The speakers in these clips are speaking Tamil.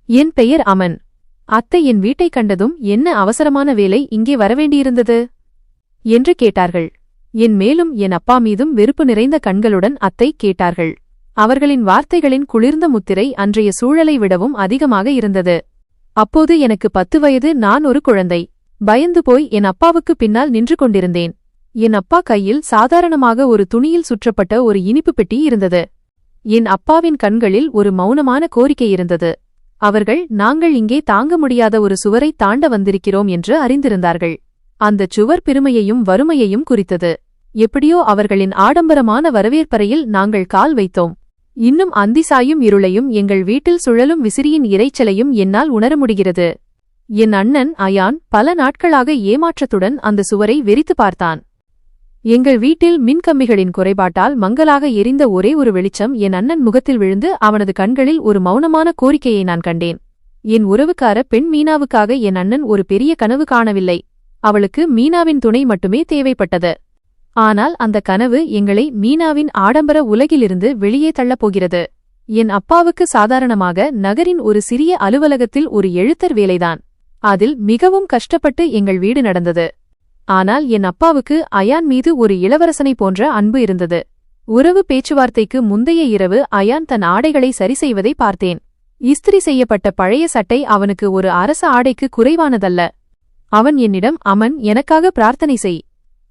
என் பெயர் அமன். அத்தை என் வீட்டைக் கண்டதும் என்ன அவசரமான வேலை இங்கே வரவேண்டியிருந்தது என்று கேட்டார்கள். என் மேலும் என் அப்பா மீதும் வெறுப்பு நிறைந்த கண்களுடன் அத்தை கேட்டார்கள். அவர்களின் வார்த்தைகளின் குளிர்ந்த முத்திரை அன்றைய சூழலை விடவும் அதிகமாக இருந்தது. அப்போது எனக்கு 10 வயது. நான் ஒரு குழந்தை. பயந்து போய் என் அப்பாவுக்கு பின்னால் நின்று கொண்டிருந்தேன். என் அப்பா கையில் சாதாரணமாக ஒரு துணியில் சுற்றப்பட்ட ஒரு இனிப்பு பெட்டி இருந்தது. என் அப்பாவின் கண்களில் ஒரு மௌனமான கோரிக்கை இருந்தது. அவர்கள் நாங்கள் இங்கே தாங்க முடியாத ஒரு சுவரை தாண்ட வந்திருக்கிறோம் என்று அறிந்திருந்தார்கள். அந்தச் சுவர் பெருமையையும் வறுமையையும் குறித்தது. எப்படியோ அவர்களின் ஆடம்பரமான வரவேற்பறையில் நாங்கள் கால் வைத்தோம். இன்னும் அந்திசாயும் இருளையும் எங்கள் வீட்டில் சுழலும் விசிறியின் இரைச்சலையும் என்னால் உணர முடிகிறது. என் அண்ணன் அயான் பல நாட்களாக ஏமாற்றத்துடன் அந்த சுவரை வெறித்து பார்த்தான். எங்கள் வீட்டில் மின்கம்பிகளின் குறைபாட்டால் மங்கலாக எரிந்த ஒரே ஒரு வெளிச்சம் என் அண்ணன் முகத்தில் விழுந்து அவனது கண்களில் ஒரு மௌனமான கோரிக்கையை நான் கண்டேன். என் உறவுக்கார பெண் மீனாவுக்காக என் அண்ணன் ஒரு பெரிய கனவு காணவில்லை. அவளுக்கு மீனாவின் துணை மட்டுமே தேவைப்பட்டது. ஆனால் அந்த கனவு எங்களை மீனாவின் ஆடம்பர உலகிலிருந்து வெளியே தள்ளப் போகிறது. என் அப்பாவுக்கு சாதாரணமாக நகரின் ஒரு சிறிய அலுவலகத்தில் ஒரு எழுத்தர் வேலைதான். அதில் மிகவும் கஷ்டப்பட்டு எங்கள் வீடு நடந்தது. ஆனால் என் அப்பாவுக்கு அயான் மீது ஒரு இளவரசனை போன்ற அன்பு இருந்தது. உறவு பேச்சுவார்த்தைக்கு முந்தைய இரவு அயான் தன் ஆடைகளை சரி செய்வதை பார்த்தேன். இஸ்திரி செய்யப்பட்ட பழைய சட்டை அவனுக்கு ஒரு அரச ஆடைக்கு குறைவானதல்ல. அவன் என்னிடம், அமன், எனக்காக பிரார்த்தனை செய்,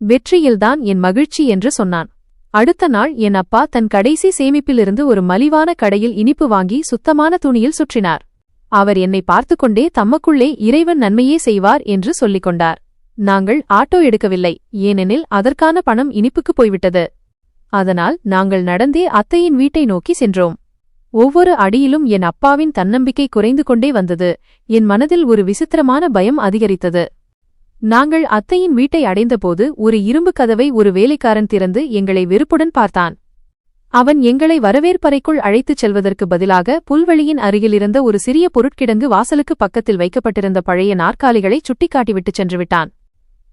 வெற்றியில்தான் என் மகிழ்ச்சி என்று சொன்னான். அடுத்த நாள் என் அப்பா தன் கடைசி சேமிப்பிலிருந்து ஒரு மலிவான கடையில் இனிப்பு வாங்கி சுத்தமான துணியில் சுற்றினார். அவர் என்னை பார்த்துக்கொண்டே தமக்குள்ளே இறைவன் நன்மையே செய்வார் என்று சொல்லிக் கொண்டார். நாங்கள் ஆட்டோ எடுக்கவில்லை, ஏனெனில் அதற்கான பணம் இனிப்புக்கு போய்விட்டது. அதனால் நாங்கள் நடந்தே அத்தையின் வீட்டை நோக்கி சென்றோம். ஒவ்வொரு அடியிலும் என் அப்பாவின் தன்னம்பிக்கை குறைந்து கொண்டே வந்தது. என் மனதில் ஒரு விசித்திரமான பயம் அதிகரித்தது. நாங்கள் அத்தையின் வீட்டை அடைந்தபோது ஒரு இரும்பு கதவை ஒரு வேலைக்காரன் திறந்து எங்களை வெறுப்புடன் பார்த்தான். அவன் எங்களை வரவேற்பறைக்குள் அழைத்துச் செல்வதற்கு பதிலாக புல்வெளியின் அருகிலிருந்த ஒரு சிறிய பொருட்கிடங்கு வாசலுக்கு பக்கத்தில் வைக்கப்பட்டிருந்த பழைய நாற்காலிகளை சுட்டிக்காட்டிவிட்டுச் சென்றுவிட்டான்.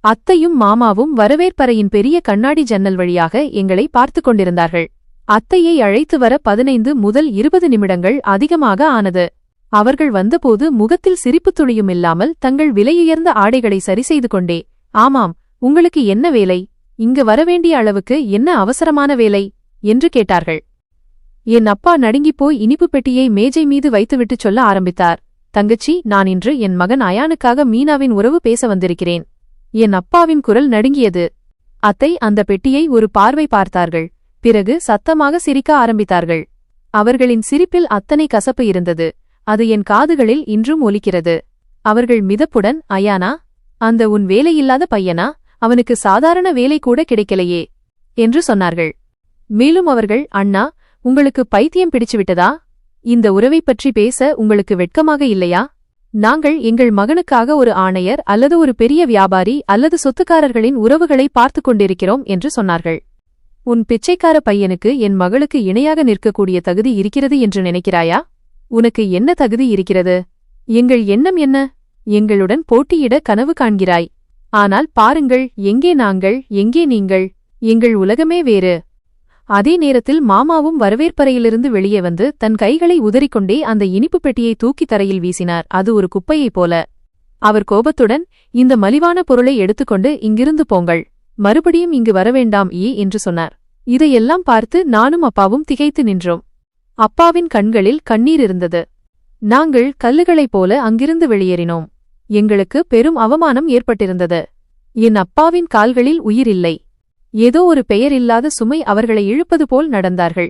அத்தையும் மாமாவும் வரவேற்பறையின் பெரிய கண்ணாடி ஜன்னல் வழியாக எங்களை பார்த்துக் கொண்டிருந்தார்கள். அத்தையை அழைத்து வர 15 முதல் 20 நிமிடங்கள் அதிகமாக ஆனது. அவர்கள் வந்தபோது முகத்தில் சிரிப்புத் துளியுமில்லாமல் தங்கள் விலையுயர்ந்த ஆடைகளை சரிசெய்து கொண்டே, ஆமாம், உங்களுக்கு என்ன வேலை, இங்கு வரவேண்டிய அளவுக்கு என்ன அவசரமான வேலை என்று கேட்டார்கள். என் அப்பா நடுங்கிப்போய் இனிப்பு பெட்டியை மேஜை மீது வைத்துவிட்டுச் சொல்ல ஆரம்பித்தார். தங்கச்சி, நான் இன்று என் மகன் அயானுக்காக மீனாவின் உறவு பேச வந்திருக்கிறேன். என் அப்பாவின் குரல் நடுங்கியது. அத்தை அந்த பெட்டியை ஒரு பார்வை பார்த்தார்கள். பிறகு சத்தமாக சிரிக்க ஆரம்பித்தார்கள். அவர்களின் சிரிப்பில் அத்தனை கசப்பு இருந்தது. அது என் காதுகளில் இன்றும் ஒலிக்கிறது. அவர்கள் மிதப்புடன், அயானா, அந்த உன் வேலையில்லாத பையனா, அவனுக்கு சாதாரண வேலை கூட கிடைக்கலையே என்று சொன்னார்கள். மேலும் அவர்கள், அண்ணா, உங்களுக்கு பைத்தியம் பிடிச்சுவிட்டதா? இந்த உறவைப் பற்றி பேச உங்களுக்கு வெட்கமாக இல்லையா? நாங்கள் எங்கள் மகனுக்காக ஒரு ஆணையர் அல்லது ஒரு பெரிய வியாபாரி அல்லது சொத்துக்காரர்களின் உறவுகளை பார்த்துக் கொண்டிருக்கிறோம் என்று சொன்னார்கள். உன் பிச்சைக்கார பையனுக்கு என் மகளுக்கு இணையாக நிற்கக்கூடிய தகுதி இருக்கிறது என்று நினைக்கிறாயா? உனக்கு என்ன தகுதி இருக்கிறது? எங்கள் எண்ணம் என்ன? எங்களுடன் போட்டியிட கனவு காண்கிறாய். ஆனால் பாருங்கள், எங்கே நாங்கள், எங்கே நீங்கள்? எங்கள் உலகமே வேறு. அதே நேரத்தில் மாமாவும் வரவேற்பறையிலிருந்து வெளியே வந்து தன் கைகளை உதறிக்கொண்டே அந்த இனிப்பு பெட்டியை தூக்கி தரையில் வீசினார். அது ஒரு குப்பையைப் போல. அவர் கோபத்துடன், இந்த மலிவான பொருளை எடுத்துக்கொண்டு இங்கிருந்து போங்கள், மறுபடியும் இங்கு வரவேண்டாம் என்று சொன்னார். இதையெல்லாம் பார்த்து நானும் அப்பாவும் திகைத்து நின்றோம். அப்பாவின் கண்களில் கண்ணீர் இருந்தது. நாங்கள் கல்லுகளைப் போல அங்கிருந்து வெளியேறினோம். எங்களுக்கு பெரும் அவமானம் ஏற்பட்டிருந்தது. என் அப்பாவின் கால்களில் உயிரில்லை. ஏதோ ஒரு பெயரில்லாத சுமை அவர்களை இழுப்பது போல் நடந்தார்கள்.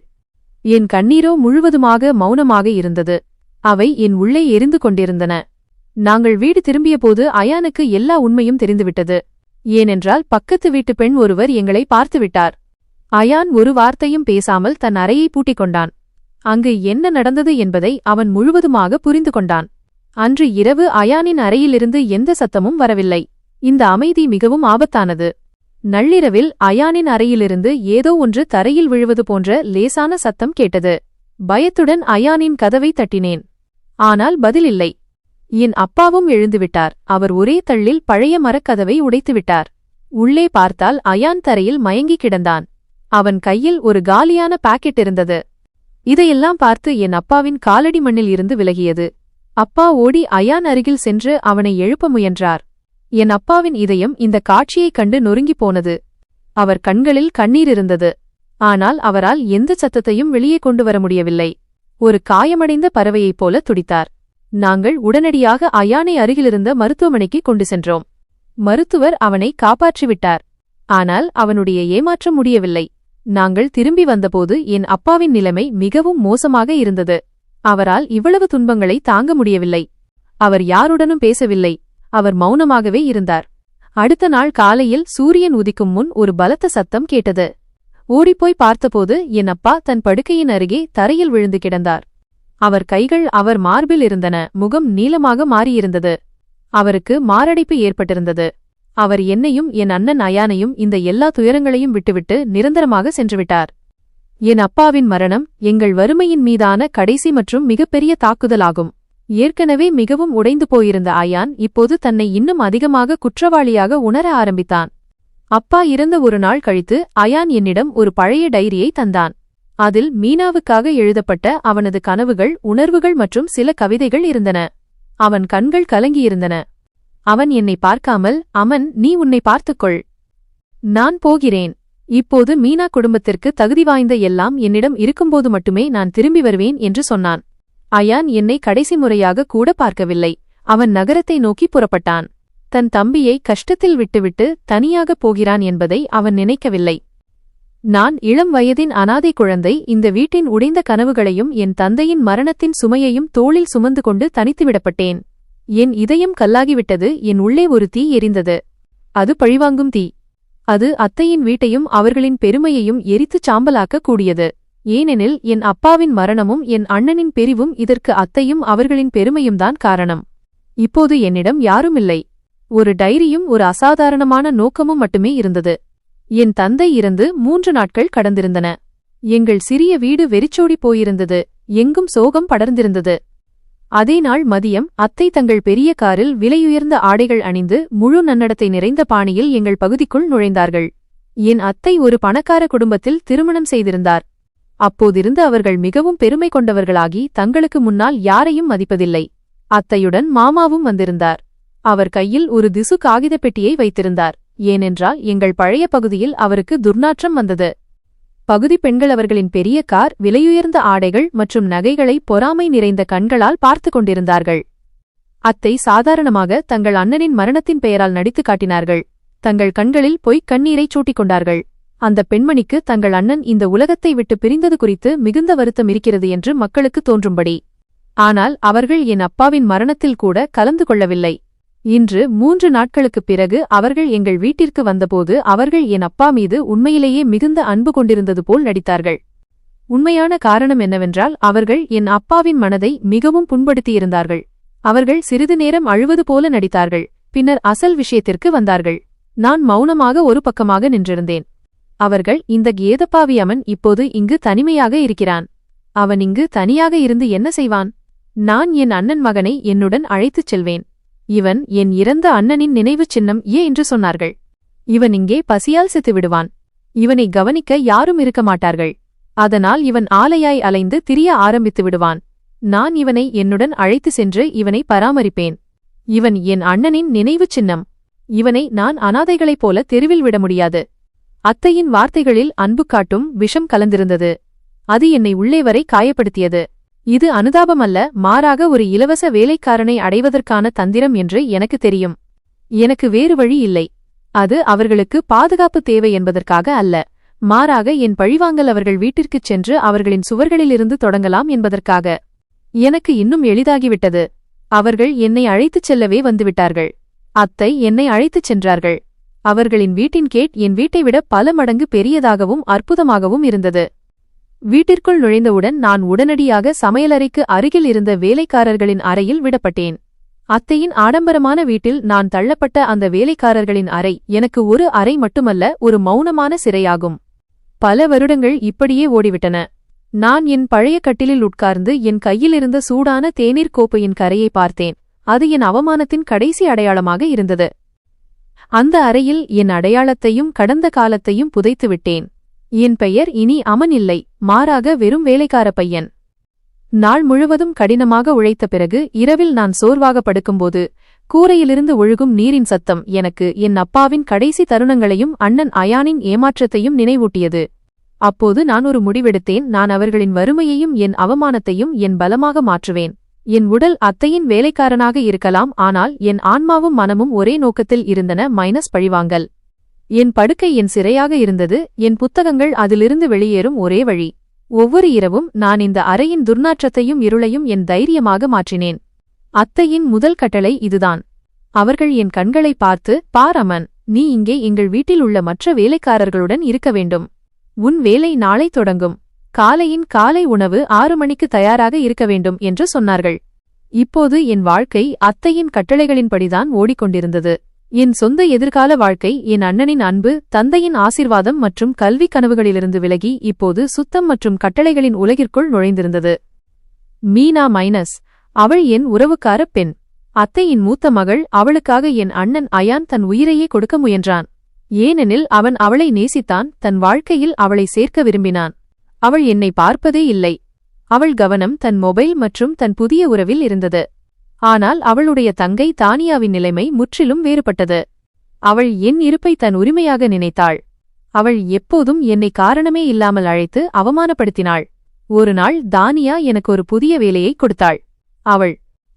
என் கண்ணீரோ முழுவதுமாக மௌனமாக இருந்தது. அவை என் உள்ளே எரிந்து கொண்டிருந்தன. நாங்கள் வீடு திரும்பியபோது அயானுக்கு எல்லா உண்மையும் தெரிந்துவிட்டது. ஏனென்றால் பக்கத்து வீட்டு பெண் ஒருவர் எங்களை பார்த்துவிட்டார். அயான் ஒரு வார்த்தையும் பேசாமல் தன் அறையை பூட்டிக் கொண்டான். அங்கு என்ன நடந்தது என்பதை அவன் முழுவதுமாக புரிந்து கொண்டான். அன்று இரவு அயானின் அறையிலிருந்து எந்த சத்தமும் வரவில்லை. இந்த அமைதி மிகவும் ஆபத்தானது. நள்ளிரவில் அயானின் அறையிலிருந்து ஏதோ ஒன்று தரையில் விழுவது போன்ற லேசான சத்தம் கேட்டது. பயத்துடன் அயானின் கதவை தட்டினேன். ஆனால் பதிலில்லை. என் அப்பாவும் எழுந்துவிட்டார். அவர் ஒரே தள்ளில் பழைய மரக்கதவை உடைத்துவிட்டார். உள்ளே பார்த்தால் அயான் தரையில் மயங்கி கிடந்தான். அவன் கையில் ஒரு காலியான பாக்கெட் இருந்தது. இதையெல்லாம் பார்த்து என் அப்பாவின் காலடி மண்ணில் இருந்து விலகியது. அப்பா ஓடி அயான் அருகில் சென்று அவனை எழுப்ப முயன்றார். என் அப்பாவின் இதயம் இந்த காட்சியைக் கண்டு நொறுங்கிப் போனது. அவர் கண்களில் கண்ணீர் இருந்தது. ஆனால் அவரால் எந்த சத்தத்தையும் வெளியே கொண்டு வர முடியவில்லை. ஒரு காயமடைந்த பறவையைப் போல துடித்தார். நாங்கள் உடனடியாக அயானை அருகிலிருந்த மருத்துவமனைக்கு கொண்டு சென்றோம். மருத்துவர் அவனை காப்பாற்றிவிட்டார். ஆனால் அவனுடைய ஏமாற்றம் முடியவில்லை. நாங்கள் திரும்பி வந்தபோது என் அப்பாவின் நிலைமை மிகவும் மோசமாக இருந்தது. அவரால் இவ்வளவு துன்பங்களை தாங்க முடியவில்லை. அவர் யாருடனும் பேசவில்லை. அவர் மௌனமாகவே இருந்தார். அடுத்த நாள் காலையில் சூரியன் உதிக்கும் முன் ஒரு பலத்த சத்தம் கேட்டது. ஓடிப்போய் பார்த்தபோது என் அப்பா தன் படுக்கையின் அருகே தரையில் விழுந்து கிடந்தார். அவர் கைகள் அவர் மார்பில் இருந்தன. முகம் நீளமாக மாறியிருந்தது. அவருக்கு மாரடைப்பு ஏற்பட்டிருந்தது. அவர் என்னையும் என் அண்ணன் அயானையும் இந்த எல்லா துயரங்களையும் விட்டுவிட்டு நிரந்தரமாக சென்றுவிட்டார். என் அப்பாவின் மரணம் எங்கள் வறுமையின் மீதான கடைசி மற்றும் மிகப்பெரிய தாக்குதலாகும். ஏற்கனவே மிகவும் உடைந்து போயிருந்த அயான் இப்போது தன்னை இன்னும் அதிகமாக குற்றவாளியாக உணர ஆரம்பித்தான். அப்பா இறந்த ஒரு நாள் கழித்து அயான் என்னிடம் ஒரு பழைய டைரியை தந்தான். அதில் மீனாவுக்காக எழுதப்பட்ட அவனது கனவுகள், உணர்வுகள் மற்றும் சில கவிதைகள் இருந்தன. அவன் கண்கள் கலங்கியிருந்தன. அவன் என்னை பார்க்காமல், அமன், நீ உன்னை பார்த்துக்கொள். நான் போகிறேன். இப்போது மீனா குடும்பத்திற்கு தகுதி வாய்ந்த எல்லாம் என்னிடம் இருக்கும்போது மட்டுமே நான் திரும்பி வருவேன் என்று சொன்னான். அயான் என்னை கடைசி முறையாக கூட பார்க்கவில்லை. அவன் நகரத்தை நோக்கி புறப்பட்டான். தன் தம்பியை கஷ்டத்தில் விட்டுவிட்டு தனியாகப் போகிறான் என்பதை அவன் நினைக்கவில்லை. நான் இளம் வயதின் அனாதை குழந்தை இந்த வீட்டின் உடைந்த கனவுகளையும் என் தந்தையின் மரணத்தின் சுமையையும் தோளில் சுமந்து கொண்டு தனித்துவிடப்பட்டேன். என் இதயம் கல்லாகிவிட்டது. என் உள்ளே ஒரு தீ எரிந்தது. அது பழிவாங்கும் தீ. அது அத்தையின் வீட்டையும் அவர்களின் பெருமையையும் எரித்துச் சாம்பலாக்கக் கூடியது. ஏனெனில் என் அப்பாவின் மரணமும் என் அண்ணனின் பிரிவும் இதற்கு அத்தையும் அவர்களின் பெருமையும்தான் காரணம். இப்போது என்னிடம் யாருமில்லை. ஒரு டைரியும் ஒரு அசாதாரணமான நோக்கமும் மட்டுமே இருந்தது. என் தந்தை இறந்து 3 நாட்கள் கடந்திருந்தன. எங்கள் சிறிய வீடு வெறிச்சோடி போயிருந்தது. எங்கும் சோகம் படர்ந்திருந்தது. அதே நாள் மதியம் அத்தை தங்கள் பெரிய காரில் விலையுயர்ந்த ஆடைகள் அணிந்து முழு நன்னடத்தை நிறைந்த பாணியில் எங்கள் பகுதிக்குள் நுழைந்தார்கள். என் அத்தை ஒரு பணக்கார குடும்பத்தில் திருமணம் செய்திருந்தார். அப்போதிருந்து அவர்கள் மிகவும் பெருமை கொண்டவர்களாகி தங்களுக்கு முன்னால் யாரையும் மதிப்பதில்லை. அத்தையுடன் மாமாவும் வந்திருந்தார். அவர் கையில் ஒரு திசு காகிதப் பெட்டியை வைத்திருந்தார். ஏனென்றால் எங்கள் பழைய பகுதியில் அவருக்கு துர்நாற்றம் வந்தது. பகுதி பெண்கள் அவர்களின் பெரிய கார், விலையுயர்ந்த ஆடைகள் மற்றும் நகைகளை பொறாமை நிறைந்த கண்களால் பார்த்து கொண்டிருந்தார்கள். அத்தை சாதாரணமாக தங்கள் அண்ணனின் மரணத்தின் பெயரால் நடித்து காட்டினார்கள். தங்கள் கண்களில் பொய்க் கண்ணீரைச் சூட்டிக் கொண்டார்கள். அந்த பெண்மணிக்கு தங்கள் அண்ணன் இந்த உலகத்தை விட்டு பிரிந்தது குறித்து மிகுந்த வருத்தம் இருக்கிறது என்று மக்களுக்கு தோன்றும்படி. ஆனால் அவர்கள் என் அப்பாவின் மரணத்தில் கூட கலந்து கொள்ளவில்லை. இன்று 3 நாட்களுக்குப் பிறகு அவர்கள் எங்கள் வீட்டிற்கு வந்தபோது அவர்கள் என் அப்பா மீது உண்மையிலேயே மிகுந்த அன்பு கொண்டிருந்தது போல் நடித்தார்கள். உண்மையான காரணம் என்னவென்றால் அவர்கள் என் அப்பாவின் மனதை மிகவும் புண்படுத்தியிருந்தார்கள். அவர்கள் சிறிது நேரம் அழுவது போல நடித்தார்கள். பின்னர் அசல் விஷயத்திற்கு வந்தார்கள். நான் மௌனமாக ஒரு பக்கமாக நின்றிருந்தேன். அவர்கள், இந்த கேதப்பாவி அமன் இப்போது இங்கு தனிமையாக இருக்கிறான். அவன் இங்கு தனியாக இருந்து என்ன செய்வான்? நான் என் அண்ணன் மகனை என்னுடன் அழைத்துச் செல்வேன். இவன் என் இறந்த அண்ணனின் நினைவுச் சின்னம் என்று சொன்னார்கள். இவன் இங்கே பசியால் செத்து விடுவான். இவனை கவனிக்க யாரும் இருக்க மாட்டார்கள். அதனால் இவன் ஆலையாய் அலைந்து திரிய ஆரம்பித்து விடுவான். நான் இவனை என்னுடன் அழைத்து சென்று இவனை பராமரிப்பேன். இவன் என் அண்ணனின் நினைவுச் சின்னம். இவனை நான் அனாதைகளைப் போல தெருவில் விட முடியாது. அத்தையின் வார்த்தைகளில் அன்பு காட்டும் விஷம் கலந்திருந்தது. அது என்னை உள்ளே வரை காயப்படுத்தியது. இது அனுதாபமல்ல, மாறாக ஒரு இலவச வேலைக்காரனை அடைவதற்கான தந்திரம் என்று எனக்கு தெரியும். எனக்கு வேறு வழி இல்லை. அது அவர்களுக்கு பாதுகாப்பு தேவை என்பதற்காக அல்ல, மாறாக என் பழிவாங்கல் அவர்கள் வீட்டிற்குச் சென்று அவர்களின் சுவர்களிலிருந்து தொடங்கலாம் என்பதற்காக. எனக்கு இன்னும் எளிதாகிவிட்டது. அவர்கள் என்னை அழைத்துச் செல்லவே வந்துவிட்டார்கள். அத்தை என்னை அழைத்துச் சென்றார்கள். அவர்களின் வீட்டின் கேட் என் வீட்டை விட பல மடங்கு பெரியதாகவும் அற்புதமாகவும் இருந்தது. வீட்டிற்குள் நுழைந்தவுடன் நான் உடனடியாக சமையலறைக்கு அருகில் இருந்த வேலைக்காரர்களின் அறையில் விடப்பட்டேன். அத்தையின் ஆடம்பரமான வீட்டில் நான் தள்ளப்பட்ட அந்த வேலைக்காரர்களின் அறை எனக்கு ஒரு அறை மட்டுமல்ல, ஒரு மௌனமான சிறையாகும். பல வருடங்கள் இப்படியே ஓடிவிட்டன. நான் என் பழைய கட்டிலில் உட்கார்ந்து என் கையிலிருந்த சூடான தேநீர் கோப்பையின் கரையை பார்த்தேன். அது என் அவமானத்தின் கடைசி அடையாளமாக இருந்தது. அந்த அறையில் என் அடையாளத்தையும் கடந்த காலத்தையும் புதைத்துவிட்டேன். என் பெயர் இனி அமன் இல்லை, மாறாக வெறும் வேலைக்கார பையன். நாள் முழுவதும் கடினமாக உழைத்த பிறகு இரவில் நான் சோர்வாக படுக்கும்போது கூரையிலிருந்து ஒழுகும் நீரின் சத்தம் எனக்கு என் அப்பாவின் கடைசி தருணங்களையும் அண்ணன் அயானின் ஏமாற்றத்தையும் நினைவூட்டியது. அப்போது நான் ஒரு முடிவெடுத்தேன். நான் அவர்களின் வறுமையையும் என் அவமானத்தையும் என் பலமாக மாற்றுவேன். என் உடல் அத்தையின் வேலைக்காரனாக இருக்கலாம், ஆனால் என் ஆன்மாவும் மனமும் ஒரே நோக்கத்தில் இருந்தன, பழிவாங்கல். என் படுக்கை என் சிறையாக இருந்தது, என் புத்தகங்கள் அதிலிருந்து வெளியேறும் ஒரே வழி. ஒவ்வொரு இரவும் நான் இந்த அறையின் துர்நாற்றத்தையும் இருளையும் என் தைரியமாக மாற்றினேன். அத்தையின் முதல் கட்டளை இதுதான். அவர்கள் என் கண்களை பார்த்து, பார் அமன், நீ இங்கே எங்கள் வீட்டில் உள்ள மற்ற வேலைக்காரர்களுடன் இருக்க வேண்டும். உன் வேலை நாளை தொடங்கும். காலை உணவு 6 மணிக்கு தயாராக இருக்க வேண்டும் என்று சொன்னார்கள். இப்போது என் வாழ்க்கை அத்தையின் கட்டளைகளின்படிதான் ஓடிக்கொண்டிருந்தது. என் சொந்த எதிர்கால வாழ்க்கை என் அண்ணனின் அன்பு, தந்தையின் ஆசீர்வாதம் மற்றும் கல்வி கனவுகளிலிருந்து விலகி இப்போது சுத்தம் மற்றும் கட்டளைகளின் உலகிற்குள் நுழைந்திருந்தது. மீனா அவள் என் உறவுக்கார பெண். அத்தையின் மூத்த மகள். அவளுக்காக என் அண்ணன் அயான் தன் உயிரையே கொடுக்க முயன்றான். ஏனெனில் அவன் அவளை நேசித்தான், தன் வாழ்க்கையில் அவளை சேர்க்க விரும்பினான். அவள் என்னை பார்ப்பதே இல்லை. அவள் கவனம் தன் மொபைல் மற்றும் தன் புதிய உறவில் இருந்தது. ஆனால் அவளுடைய தங்கை தானியாவின் நிலைமை முற்றிலும் வேறுபட்டது. அவள் என் இருப்பை தன் உரிமையாக நினைத்தாள். அவள் எப்போதும் என்னை காரணமே இல்லாமல் அழைத்து அவமானப்படுத்தினாள். ஒரு நாள் தானியா எனக்கு ஒரு புதிய வேலையை கொடுத்தாள். அவள்,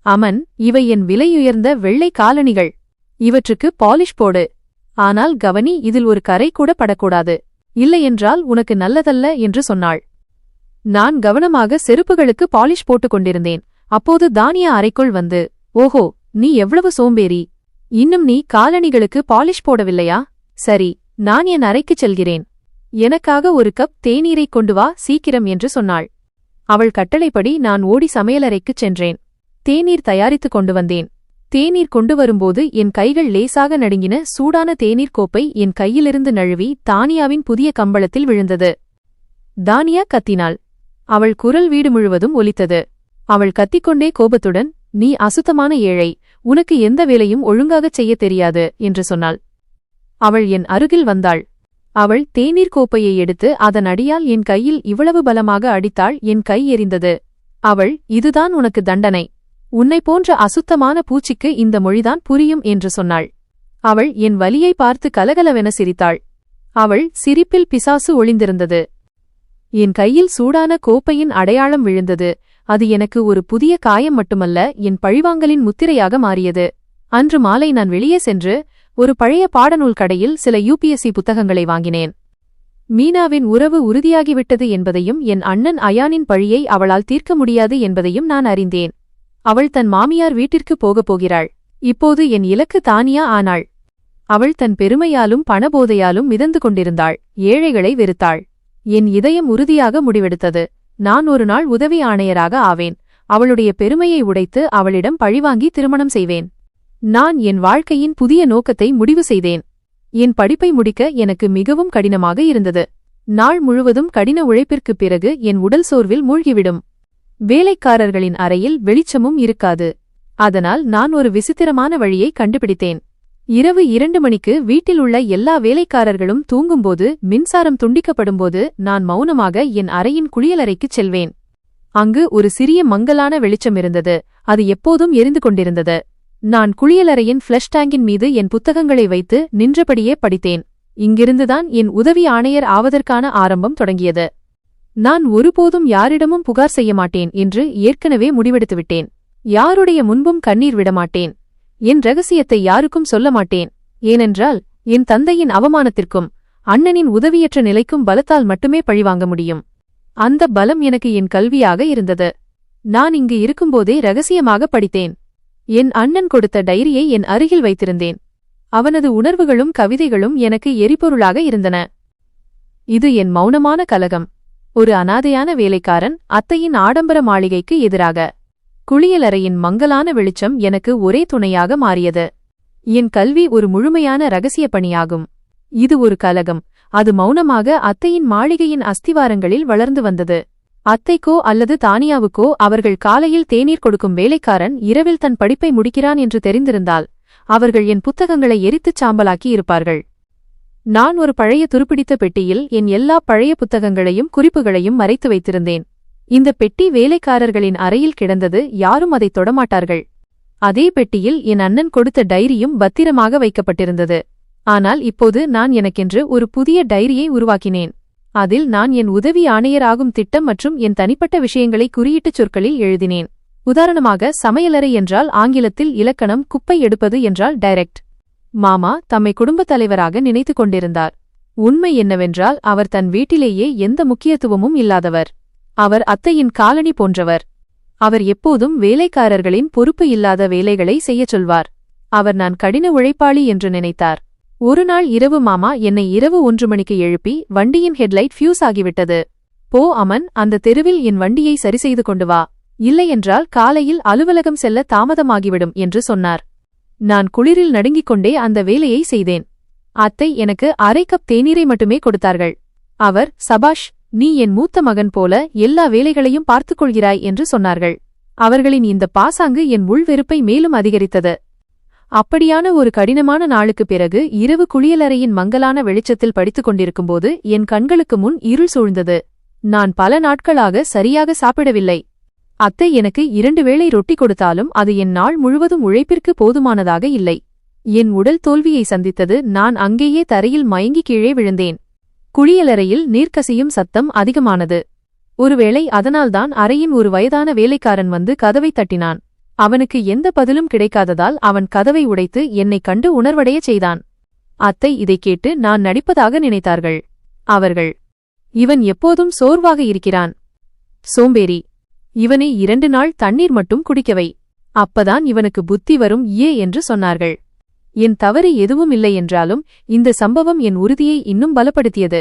அமன், இவை என் விலையுயர்ந்த வெள்ளை காலணிகள். இவற்றுக்கு பாலிஷ் போடு. ஆனால் கவனி, இதில் ஒரு கரை கூட படக்கூடாது. இல்லையென்றால் உனக்கு நல்லதல்ல என்று சொன்னாள். நான் கவனமாக செருப்புகளுக்கு பாலிஷ் போட்டுக் கொண்டிருந்தேன். அப்போது தானியா அறைக்குள் வந்து, ஓஹோ, நீ எவ்வளவு சோம்பேறி! இன்னும் நீ காலணிகளுக்கு பாலிஷ் போடவில்லையா? சரி, நான் என் அறைக்குச் செல்கிறேன். எனக்காக ஒரு கப் தேநீரைக் கொண்டு வா சீக்கிரம் என்று சொன்னாள். அவள் கட்டளைப்படி நான் ஓடி சமையலறைக்குச் சென்றேன். தேநீர் தயாரித்துக் கொண்டு வந்தேன். தேநீர் கொண்டு வரும்போது என் கைகள் லேசாக நடுங்கின. சூடான தேநீர் கோப்பை என் கையிலிருந்து நழுவி தானியாவின் புதிய கம்பளத்தில் விழுந்தது. தானியா கத்தினாள். அவள் குரல் வீடு முழுவதும் ஒலித்தது. அவள் கத்திக்கொண்டே கோபத்துடன், நீ அசுத்தமான ஏழை, உனக்கு எந்த வேலையும் ஒழுங்காகச் செய்யத் தெரியாது என்று சொன்னாள். அவள் என் அருகில் வந்தாள். அவள் தேநீர் கோப்பையை எடுத்து அதன் அடியால் என் கையில் இவ்வளவு பலமாக அடித்தாள். என் கை எரிந்தது. அவள், இதுதான் உனக்கு தண்டனை. உன்னை போன்ற அசுத்தமான பூச்சிக்கு இந்த மொழிதான் புரியும் என்று சொன்னாள். அவள் என் வலியை பார்த்து கலகலவென சிரித்தாள். அவள் சிரிப்பில் பிசாசு ஒளிந்திருந்தது. என் கையில் சூடான கோப்பையின் அடையாளம் விழுந்தது. அது எனக்கு ஒரு புதிய காயம் மட்டுமல்ல, என் பழிவாங்கலின் முத்திரையாக மாறியது. அன்று மாலை நான் வெளியே சென்று ஒரு பழைய பாடநூல் கடையில் சில UPSC புத்தகங்களை வாங்கினேன். மீனாவின் உறவு உறுதியாகிவிட்டது என்பதையும் என் அண்ணன் அயானின் பழியை அவளால் தீர்க்க முடியாது என்பதையும் நான் அறிந்தேன். அவள் தன் மாமியார் வீட்டிற்கு போகப் போகிறாள். இப்போது என் இலக்கு தானியா ஆனாள். அவள் தன் பெருமையாலும் பணபோதையாலும் மிதந்து கொண்டிருந்தாள். ஏழைகளை வெறுத்தாள். என் இதயம் உறுதியாக முடிவெடுத்தது. நான் ஒரு நாள் உதவி ஆணையராக ஆவேன். அவளுடைய பெருமையை உடைத்து அவளிடம் பழிவாங்கி திருமணம் செய்வேன். நான் என் வாழ்க்கையின் புதிய நோக்கத்தை முடிவு செய்தேன். என் படிப்பை முடிக்க எனக்கு மிகவும் கடினமாக இருந்தது. நாள் முழுவதும் கடின உழைப்பிற்குப் பிறகு என் உடல் சோர்வில் மூழ்கிவிடும். வேலைக்காரர்களின் அறையில் வெளிச்சமும் இருக்காது. அதனால் நான் ஒரு விசித்திரமான வழியை கண்டுபிடித்தேன். இரவு 2 மணிக்கு வீட்டில் உள்ள எல்லா வேலைக்காரர்களும் தூங்கும்போது, மின்சாரம் துண்டிக்கப்படும்போது நான் மௌனமாக என் அறையின் குளியலறைக்குச் செல்வேன். அங்கு ஒரு சிறிய மங்கலான வெளிச்சம் இருந்தது. அது எப்போதும் எரிந்து கொண்டிருந்தது. நான் குளியலறையின் ஃப்ளஷ் டேங்கின் மீது என் புத்தகங்களை வைத்து நின்றபடியே படித்தேன். இங்கிருந்துதான் என் உதவி ஆணையர் ஆவதற்கான ஆரம்பம் தொடங்கியது. நான் ஒருபோதும் யாரிடமும் புகார் செய்ய மாட்டேன் என்று ஏற்கனவே முடிவெடுத்துவிட்டேன். யாருடைய முன்பும் கண்ணீர் விடமாட்டேன். என் ரகசியத்தை யாருக்கும் சொல்ல மாட்டேன். ஏனென்றால் என் தந்தையின் அவமானத்திற்கும் அண்ணனின் உதவியற்ற நிலைக்கும் பலத்தால் மட்டுமே பழிவாங்க முடியும். அந்த பலம் எனக்கு என் கல்வியாக இருந்தது. நான் இங்கு இருக்கும்போதே ரகசியமாக படித்தேன். என் அண்ணன் கொடுத்த டைரியை என் அருகில் வைத்திருந்தேன். அவனது உணர்வுகளும் கவிதைகளும் எனக்கு எரிபொருளாக இருந்தன. இது என் மௌனமான கலகம். ஒரு அனாதையான வேலைக்காரன் அத்தையின் ஆடம்பர மாளிகைக்கு எதிராக. குளியலறையின் மங்கலான வெளிச்சம் எனக்கு ஒரே துணையாக மாறியது. என் கல்வி ஒரு முழுமையான இரகசிய பணியாகும். இது ஒரு கலகம். அது மௌனமாக அத்தையின் மாளிகையின் அஸ்திவாரங்களில் வளர்ந்து வந்தது. அத்தைக்கோ அல்லது தானியாவுக்கோ அவர்கள் காலையில் தேநீர் கொடுக்கும் வேலைக்காரன் இரவில் தன் படிப்பை முடிக்கிறான் என்று தெரிந்திருந்தால் அவர்கள் என் புத்தகங்களை எரித்துச் சாம்பலாக்கி இருப்பார்கள். நான் ஒரு பழைய துருப்பிடித்த பெட்டியில் என் எல்லா பழைய புத்தகங்களையும் குறிப்புகளையும் மறைத்து வைத்திருந்தேன். இந்த பெட்டி வேலைக்காரர்களின் அறையில் கிடந்தது, யாரும் அதை தொடமாட்டார்கள். அதே பெட்டியில் என் அண்ணன் கொடுத்த டைரியும் பத்திரமாக வைக்கப்பட்டிருந்தது. ஆனால் இப்போது நான் எனக்கென்று ஒரு புதிய டைரியை உருவாக்கினேன். அதில் நான் என் உதவி ஆணையராகும் திட்டம் மற்றும் என் தனிப்பட்ட விஷயங்களை குறியீட்டுச் சொற்களில் எழுதினேன். உதாரணமாக, சமையலறை என்றால் ஆங்கிலத்தில் இலக்கணம், குப்பை எடுப்பது என்றால் டைரக்ட். மாமா தம்மை குடும்பத் தலைவராக நினைத்துக் கொண்டிருந்தார். உண்மை என்னவென்றால் அவர் தன் வீட்டிலேயே எந்த முக்கியத்துவமும் இல்லாதவர். அவர் அத்தையின் காலணி போன்றவர். அவர் எப்போதும் வேலைக்காரர்களின் பொறுப்பு இல்லாத வேலைகளை செய்யச் சொல்வார். அவர் நான் கடின உழைப்பாளி என்று நினைத்தார். ஒருநாள் இரவு மாமா என்னை இரவு 1 மணிக்கு எழுப்பி, வண்டியின் ஹெட்லைட் ஃபியூஸ் ஆகிவிட்டது. போ அமன், அந்த தெருவில் என் வண்டியை சரிசெய்து கொண்டு வா, இல்லையென்றால் காலையில் அலுவலகம் செல்ல தாமதமாகிவிடும் என்று சொன்னார். நான் குளிரில் நடுங்கிக் கொண்டே அந்த வேலையை செய்தேன். அத்தை எனக்கு 1/2 கப் தேநீரை மட்டுமே கொடுத்தார்கள். அவர், சபாஷ், நீ என் மூத்த மகன் போல எல்லா வேலைகளையும் பார்த்துக்கொள்கிறாய் என்று சொன்னார்கள். அவர்களின் இந்த பாசாங்கு என் உள்வெறுப்பை மேலும் அதிகரித்தது. அப்படியான ஒரு கடினமான நாளுக்குப் பிறகு இரவு குளியலறையின் மங்கலான வெளிச்சத்தில் படித்துக் கொண்டிருக்கும்போது என் கண்களுக்கு முன் இருள் சூழ்ந்தது. நான் பல நாட்களாக சரியாக சாப்பிடவில்லை. அத்தை எனக்கு 2 வேளை ரொட்டி கொடுத்தாலும் அது என் நாள் முழுவதும் உழைப்பிற்கு போதுமானதாக இல்லை. என் உடல் தோல்வியை சந்தித்தது. நான் அங்கேயே தரையில் மயங்கி கீழே விழுந்தேன். குளியலறையில் நீர்க்கசியும் சத்தம் அதிகமானது. ஒருவேளை அதனால்தான் அறையின் ஒரு வயதான வேலைக்காரன் வந்து கதவை தட்டினான். அவனுக்கு எந்த பதிலும் கிடைக்காததால் அவன் கதவை உடைத்து என்னைக் கண்டு உணர்வடையச் செய்தான். அத்தை இதைக் கேட்டு நான் நடிப்பதாக நினைத்தார்கள். அவர்கள், இவன் எப்போதும் சோர்வாக இருக்கிறான், சோம்பேறி, இவனை 2 நாள் தண்ணீர் மட்டும் குடிக்கவை, அப்பதான் இவனுக்கு புத்தி வரும் என்று சொன்னார்கள். என் தவறு எதுவும் இல்லை என்றாலும் இந்த சம்பவம் என் உறுதியை இன்னும் பலப்படுத்தியது.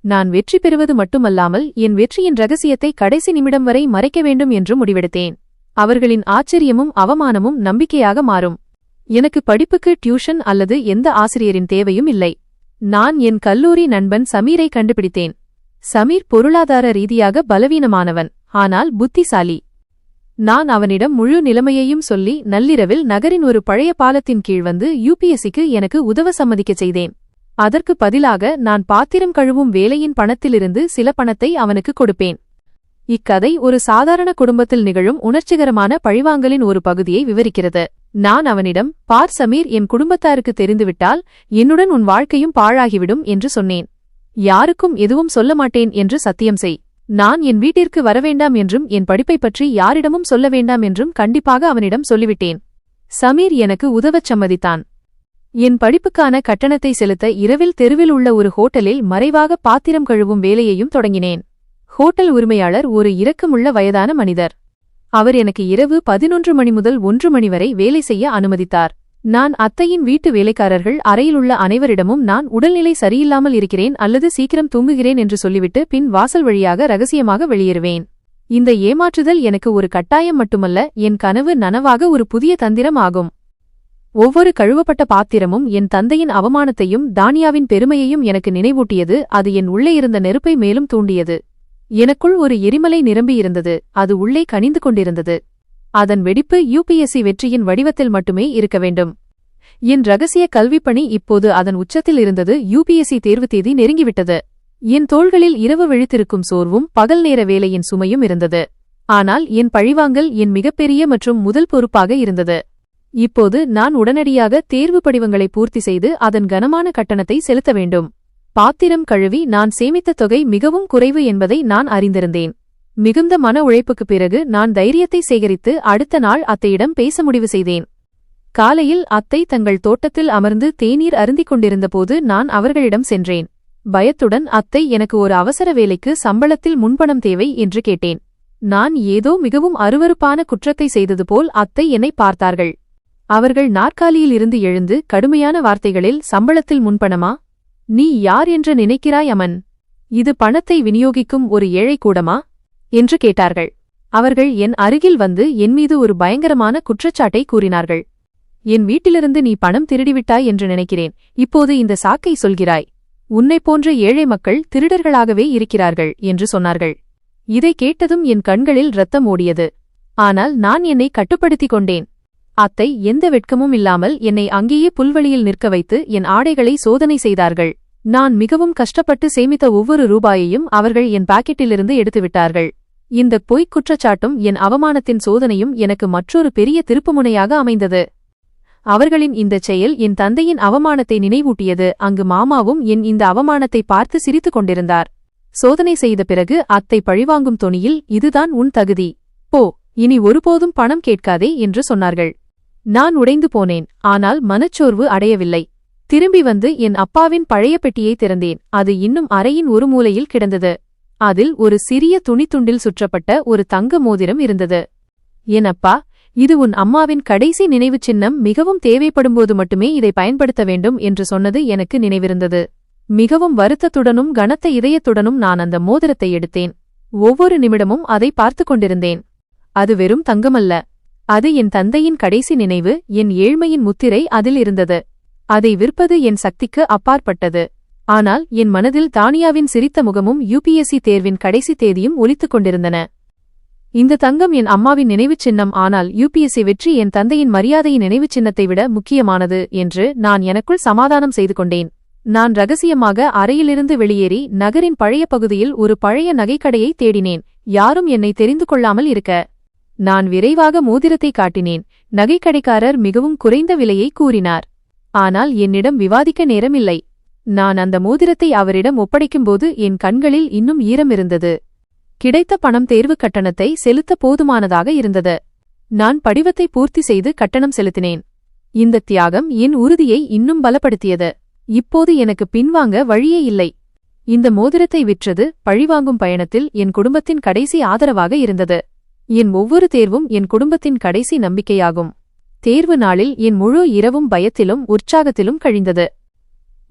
நான் வெற்றி பெறுவது மட்டுமல்லாமல் என் வெற்றியின் ரகசியத்தை கடைசி நிமிடம் வரை மறைக்க வேண்டும் என்று முடிவெடுத்தேன். அவர்களின் ஆச்சரியமும் அவமானமும் நம்பிக்கையாக மாறும். எனக்கு படிப்புக்கு டியூஷன் அல்லது எந்த ஆசிரியரின் தேவையும் இல்லை. நான் என் கல்லூரி நண்பன் சமீரை கண்டுபிடித்தேன். சமீர் பொருளாதார ரீதியாக பலவீனமானவன், ஆனால் புத்திசாலி. நான் அவனிடம் முழு நிலைமையையும் சொல்லி நள்ளிரவில் நகரின் ஒரு பழைய பாலத்தின் கீழ் வந்து UPSCக்கு எனக்கு உதவ சம்மதிக்கச் செய்தேன். அதற்கு பதிலாக நான் பாத்திரம் கழுவும் வேலையின் பணத்திலிருந்து சில பணத்தை அவனுக்கு கொடுப்பேன். இக்கதை ஒரு சாதாரண குடும்பத்தில் நிகழும் உணர்ச்சிகரமான பழிவாங்கலின் ஒரு பகுதியை விவரிக்கிறது. நான் அவனிடம், பார் சமீர், என் குடும்பத்தாருக்கு தெரிந்துவிட்டால் என்னுடன் உன் வாழ்க்கையும் பாழாகிவிடும் என்று சொன்னேன். யாருக்கும் எதுவும் சொல்ல மாட்டேன் என்று சத்தியம் செய். நான் என் வீட்டிற்கு வரவேண்டாம் என்றும் என் படிப்பை பற்றி யாரிடமும் சொல்ல வேண்டாம் என்றும் கண்டிப்பாக அவனிடம் சொல்லிவிட்டேன். சமீர் எனக்கு உதவச் சம்மதித்தான். என் படிப்புக்கான கட்டணத்தை செலுத்த இரவில் தெருவில் உள்ள ஒரு ஹோட்டலில் மறைவாக பாத்திரம் கழுவும் வேலையையும் தொடங்கினேன். ஹோட்டல் உரிமையாளர் ஒரு இரக்கமுள்ள வயதான மனிதர். அவர் எனக்கு இரவு 11 மணி முதல் 1 மணி வரை வேலை செய்ய அனுமதித்தார். நான் அத்தையின் வீட்டு வேலைக்காரர்கள் அறையிலுள்ள அனைவரிடமும் நான் உடல்நிலை சரியில்லாமல் இருக்கிறேன் அல்லது சீக்கிரம் தூங்குகிறேன் என்று சொல்லிவிட்டு பின் வாசல் வழியாக ரகசியமாக வெளியேறுவேன். இந்த ஏமாற்றுதல் எனக்கு ஒரு கட்டாயம் மட்டுமல்ல, என் கனவு நனவாக ஒரு புதிய தந்திரம் ஆகும். ஒவ்வொரு கழுவப்பட்ட பாத்திரமும் என் தந்தையின் அவமானத்தையும் தானியாவின் பெருமையையும் எனக்கு நினைவூட்டியது. அது என் உள்ளே இருந்த நெருப்பை மேலும் தூண்டியது. எனக்குள் ஒரு எரிமலை நிரம்பியிருந்தது. அது உள்ளே கனிந்து கொண்டிருந்தது. அதன் வெடிப்பு UPSC வெற்றியின் வடிவத்தில் மட்டுமே இருக்க வேண்டும். என் ரகசிய கல்விப்பணி இப்போது அதன் உச்சத்தில் இருந்தது. UPSC தேர்வு தேதி நெருங்கிவிட்டது. என் தோள்களில் இரவு விழித்திருக்கும் சோர்வும் பகல் நேர வேலையின் சுமையும் இருந்தது. ஆனால் என் பழிவாங்கல் என் மிகப்பெரிய மற்றும் முதல் பொறுப்பாக இருந்தது. இப்போது நான் உடனடியாக தேர்வு படிவங்களை பூர்த்தி செய்து அதன் கனமான கட்டணத்தை செலுத்த வேண்டும். பாத்திரம் கழுவி நான் சேமித்த தொகை மிகவும் குறைவு என்பதை நான் அறிந்திருந்தேன். மிகுந்த மன உழைப்புக்குப் பிறகு நான் தைரியத்தை சேகரித்து அடுத்த நாள் அத்தையிடம் பேச முடிவு செய்தேன். காலையில் அத்தை தங்கள் தோட்டத்தில் அமர்ந்து தேநீர் அருந்திக் கொண்டிருந்தபோது நான் அவர்களிடம் சென்றேன். பயத்துடன், அத்தை, எனக்கு ஒரு அவசர வேலைக்கு சம்பளத்தில் முன்பணம் தேவை என்று கேட்டேன். நான் ஏதோ மிகவும் அருவருப்பான குற்றத்தை செய்தது போல் அத்தை என்னை பார்த்தார்கள். அவர்கள் நாற்காலியில் இருந்து எழுந்து கடுமையான வார்த்தைகளில், சம்பளத்தில் முன்பணமா? நீ யார் என்று நினைக்கிறாய் அமன்? இது பணத்தை விநியோகிக்கும் ஒரு ஏழை கூடமா என்று கேட்டார்கள். அவர்கள் என் அருகில் வந்து என் மீது ஒரு பயங்கரமான குற்றச்சாட்டை கூறினார்கள். என் வீட்டிலிருந்து நீ பணம் திருடிவிட்டாய் என்று நினைக்கிறேன். இப்போது இந்த சாக்கை சொல்கிறாய். உன்னைப் போன்ற ஏழை மக்கள் திருடர்களாகவே இருக்கிறார்கள் என்று சொன்னார்கள். இதை கேட்டதும் என் கண்களில் இரத்தம் ஓடியது. ஆனால் நான் என்னை கட்டுப்படுத்திக் கொண்டேன். அத்தை எந்த வெட்கமும் இல்லாமல் என்னை அங்கேயே புல்வெளியில் நிற்க வைத்து என் ஆடைகளை சோதனை செய்தார்கள். நான் மிகவும் கஷ்டப்பட்டு சேமித்த ஒவ்வொரு ரூபாயையும் அவர்கள் என் பாக்கெட்டிலிருந்து எடுத்துவிட்டார்கள். இந்த பொய்க் குற்றச்சாட்டும் என் அவமானத்தின் சோதனையும் எனக்கு மற்றொரு பெரிய திருப்புமுனையாக அமைந்தது. அவர்களின் இந்தச் செயல் என் தந்தையின் அவமானத்தை நினைவூட்டியது. அங்கு மாமாவும் என் இந்த அவமானத்தை பார்த்து சிரித்துக் கொண்டிருந்தார். சோதனை செய்த பிறகு அத்தை பழிவாங்கும் தொனியில், இதுதான் உன் தகுதி, போ, இனி ஒருபோதும் பணம் கேட்காதே என்று சொன்னார்கள். நான் உடைந்து போனேன். ஆனால் மனச்சோர்வு அடையவில்லை. திரும்பி வந்து என் அப்பாவின் பழைய பெட்டியை திறந்தேன். அது இன்னும் அறையின் ஒரு மூலையில் கிடந்தது. அதில் ஒரு சிறிய துணித்துண்டில் சுற்றப்பட்ட ஒரு தங்க மோதிரம் இருந்தது. என் அப்பா, இது உன் அம்மாவின் கடைசி நினைவுச் சின்னம், மிகவும் தேவைப்படும்போது மட்டுமே இதை பயன்படுத்த வேண்டும் என்று சொன்னது எனக்கு நினைவிருந்தது. மிகவும் வருத்தத்துடனும் கனத்த இதயத்துடனும் நான் அந்த மோதிரத்தை எடுத்தேன். ஒவ்வொரு நிமிடமும் அதை பார்த்து கொண்டிருந்தேன். அது வெறும் தங்கமல்ல. அது என் தந்தையின் கடைசி நினைவு. என் ஏழ்மையின் முத்திரை அதில் இருந்தது. அதை விற்பது என் சக்திக்கு அப்பாற்பட்டது. ஆனால் என் மனதில் தானியாவின் சிரித்த முகமும் யுபிஎஸ்சி தேர்வின் கடைசி தேதியும் ஒலித்துக் கொண்டிருந்தன. இந்த தங்கம் என் அம்மாவின் நினைவுச் சின்னம், ஆனால் யுபிஎஸ்சி வெற்றி என் தந்தையின் மரியாதையின் நினைவுச் சின்னத்தை விட முக்கியமானது என்று நான் எனக்குள் சமாதானம் செய்து கொண்டேன். நான் ரகசியமாக அறையிலிருந்து வெளியேறி நகரின் பழைய பகுதியில் ஒரு பழைய நகைக்கடையை தேடினேன், யாரும் என்னை தெரிந்து கொள்ளாமல் இருக்க. நான் விரைவாக மோதிரத்தை காட்டினேன். நகைக்கடைக்காரர் மிகவும் குறைந்த விலையை கூறினார். ஆனால் என்னிடம் விவாதிக்க நேரமில்லை. நான் அந்த மோதிரத்தை அவரிடம் ஒப்படைக்கும்போது என் கண்களில் இன்னும் ஈரம் இருந்தது. கிடைத்த பணம் தேர்வு கட்டணத்தை செலுத்த போதுமானதாக இருந்தது. நான் படிவத்தை பூர்த்தி செய்து கட்டணம் செலுத்தினேன். இந்த தியாகம் என் உறுதியை இன்னும் பலப்படுத்தியது. இப்போது எனக்கு பின்வாங்க வழியே இல்லை. இந்த மோதிரத்தை விற்றது பழிவாங்கும் பயணத்தில் என் குடும்பத்தின் கடைசி ஆதரவாக இருந்தது. என் ஒவ்வொரு தேர்வும் என் குடும்பத்தின் கடைசி நம்பிக்கையாகும். தேர்வு நாளில் என் முழு இரவும் பயத்திலும் உற்சாகத்திலும் கழிந்தது.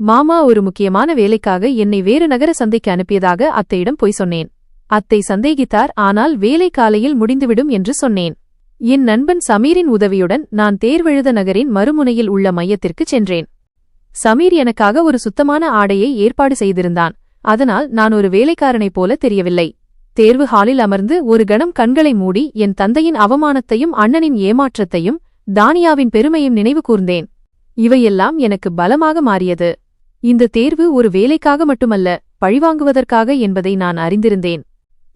மாமா ஒரு முக்கியமான வேலைக்காக என்னை வேறு நகர சந்தைக்கு அனுப்பியதாக அத்தையிடம் பொய் சொன்னேன். அத்தை சந்தேகித்தார், ஆனால் வேலை காலையில் முடிந்துவிடும் என்று சொன்னேன். என் நண்பன் சமீரின் உதவியுடன் நான் தேர்வெழுத நகரின் மறுமுனையில் உள்ள மையத்திற்குச் சென்றேன். சமீர் எனக்காக ஒரு சுத்தமான ஆடையை ஏற்பாடு செய்திருந்தான். அதனால் நான் ஒரு வேலைக்காரனைப் போல தெரியவில்லை. தேர்வு ஹாலில் அமர்ந்து ஒரு கணம் கண்களை மூடி என் தந்தையின் அவமானத்தையும் அண்ணனின் ஏமாற்றத்தையும் தானியாவின் பெருமையும் நினைவு கூர்ந்தேன். இவையெல்லாம் எனக்கு பலமாக மாறியது. இந்த தேர்வு ஒரு வேலைக்காக மட்டுமல்ல, பழிவாங்குவதற்காக என்பதை நான் அறிந்திருந்தேன்.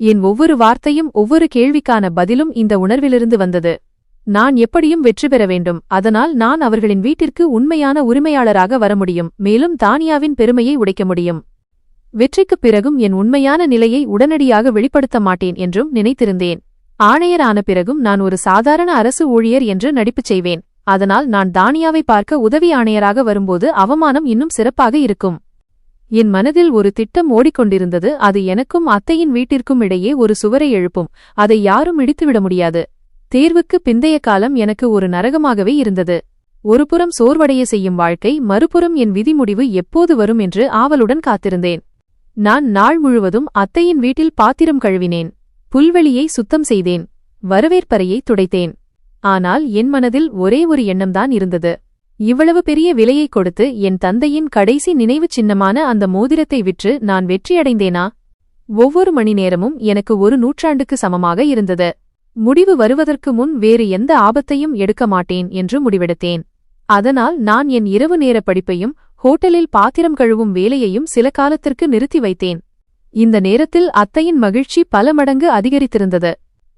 என் ஒவ்வொரு வார்த்தையும் ஒவ்வொரு கேள்விக்கான பதிலும் இந்த உணர்விலிருந்து வந்தது. நான் எப்படியும் வெற்றி பெற வேண்டும். அதனால் நான் அவர்களின் வீட்டிற்கு உண்மையான உரிமையாளராக வர முடியும், மேலும் தானியாவின் பெருமையை உடைக்க முடியும். வெற்றிக்குப் பிறகும் என் உண்மையான நிலையை உடனடியாக வெளிப்படுத்த மாட்டேன் என்றும் நினைத்திருந்தேன். ஆணையர் ஆன பிறகும் நான் ஒரு சாதாரண அரசு ஊழியர் என்று நடிப்புச் செய்வேன். அதனால் நான் தானியாவை பார்க்க உதவி ஆணையராக வரும்போது அவமானம் இன்னும் சிறப்பாக இருக்கும். என் மனதில் ஒரு திட்டம் ஓடிக்கொண்டிருந்தது. அது எனக்கும் அத்தையின் வீட்டிற்கும் இடையே ஒரு சுவரை எழுப்பும். அதை யாரும் இடித்துவிட முடியாது. தேர்வுக்கு பிந்தைய காலம் எனக்கு ஒரு நரகமாகவே இருந்தது. ஒருபுறம் சோர்வடைய செய்யும் வாழ்க்கை, மறுபுறம் என் விதி முடிவு எப்போது வரும் என்று ஆவலுடன் காத்திருந்தேன். நான் நாள் முழுவதும் அத்தையின் வீட்டில் பாத்திரம் கழுவினேன். புல்வெளியை சுத்தம் செய்தேன். வரவேற்பறையை துடைத்தேன். ஆனால் என் மனதில் ஒரே ஒரு எண்ணம்தான் இருந்தது. இவ்வளவு பெரிய விலையை கொடுத்து என் தந்தையின் கடைசி நினைவுச் சின்னமான அந்த மோதிரத்தை விற்று நான் வெற்றியடைந்தேனா? ஒவ்வொரு மணி நேரமும் எனக்கு ஒரு நூற்றாண்டுக்கு சமமாக இருந்தது. முடிவு வருவதற்கு முன் வேறு எந்த ஆபத்தையும் எடுக்க மாட்டேன் என்று முடிவெடுத்தேன். அதனால் நான் என் இரவு நேர படிப்பையும் ஹோட்டலில் பாத்திரம் கழுவும் வேலையையும் சில காலத்திற்கு நிறுத்தி வைத்தேன். இந்த நேரத்தில் அத்தையின் மகிழ்ச்சி பல மடங்கு அதிகரித்திருந்தது.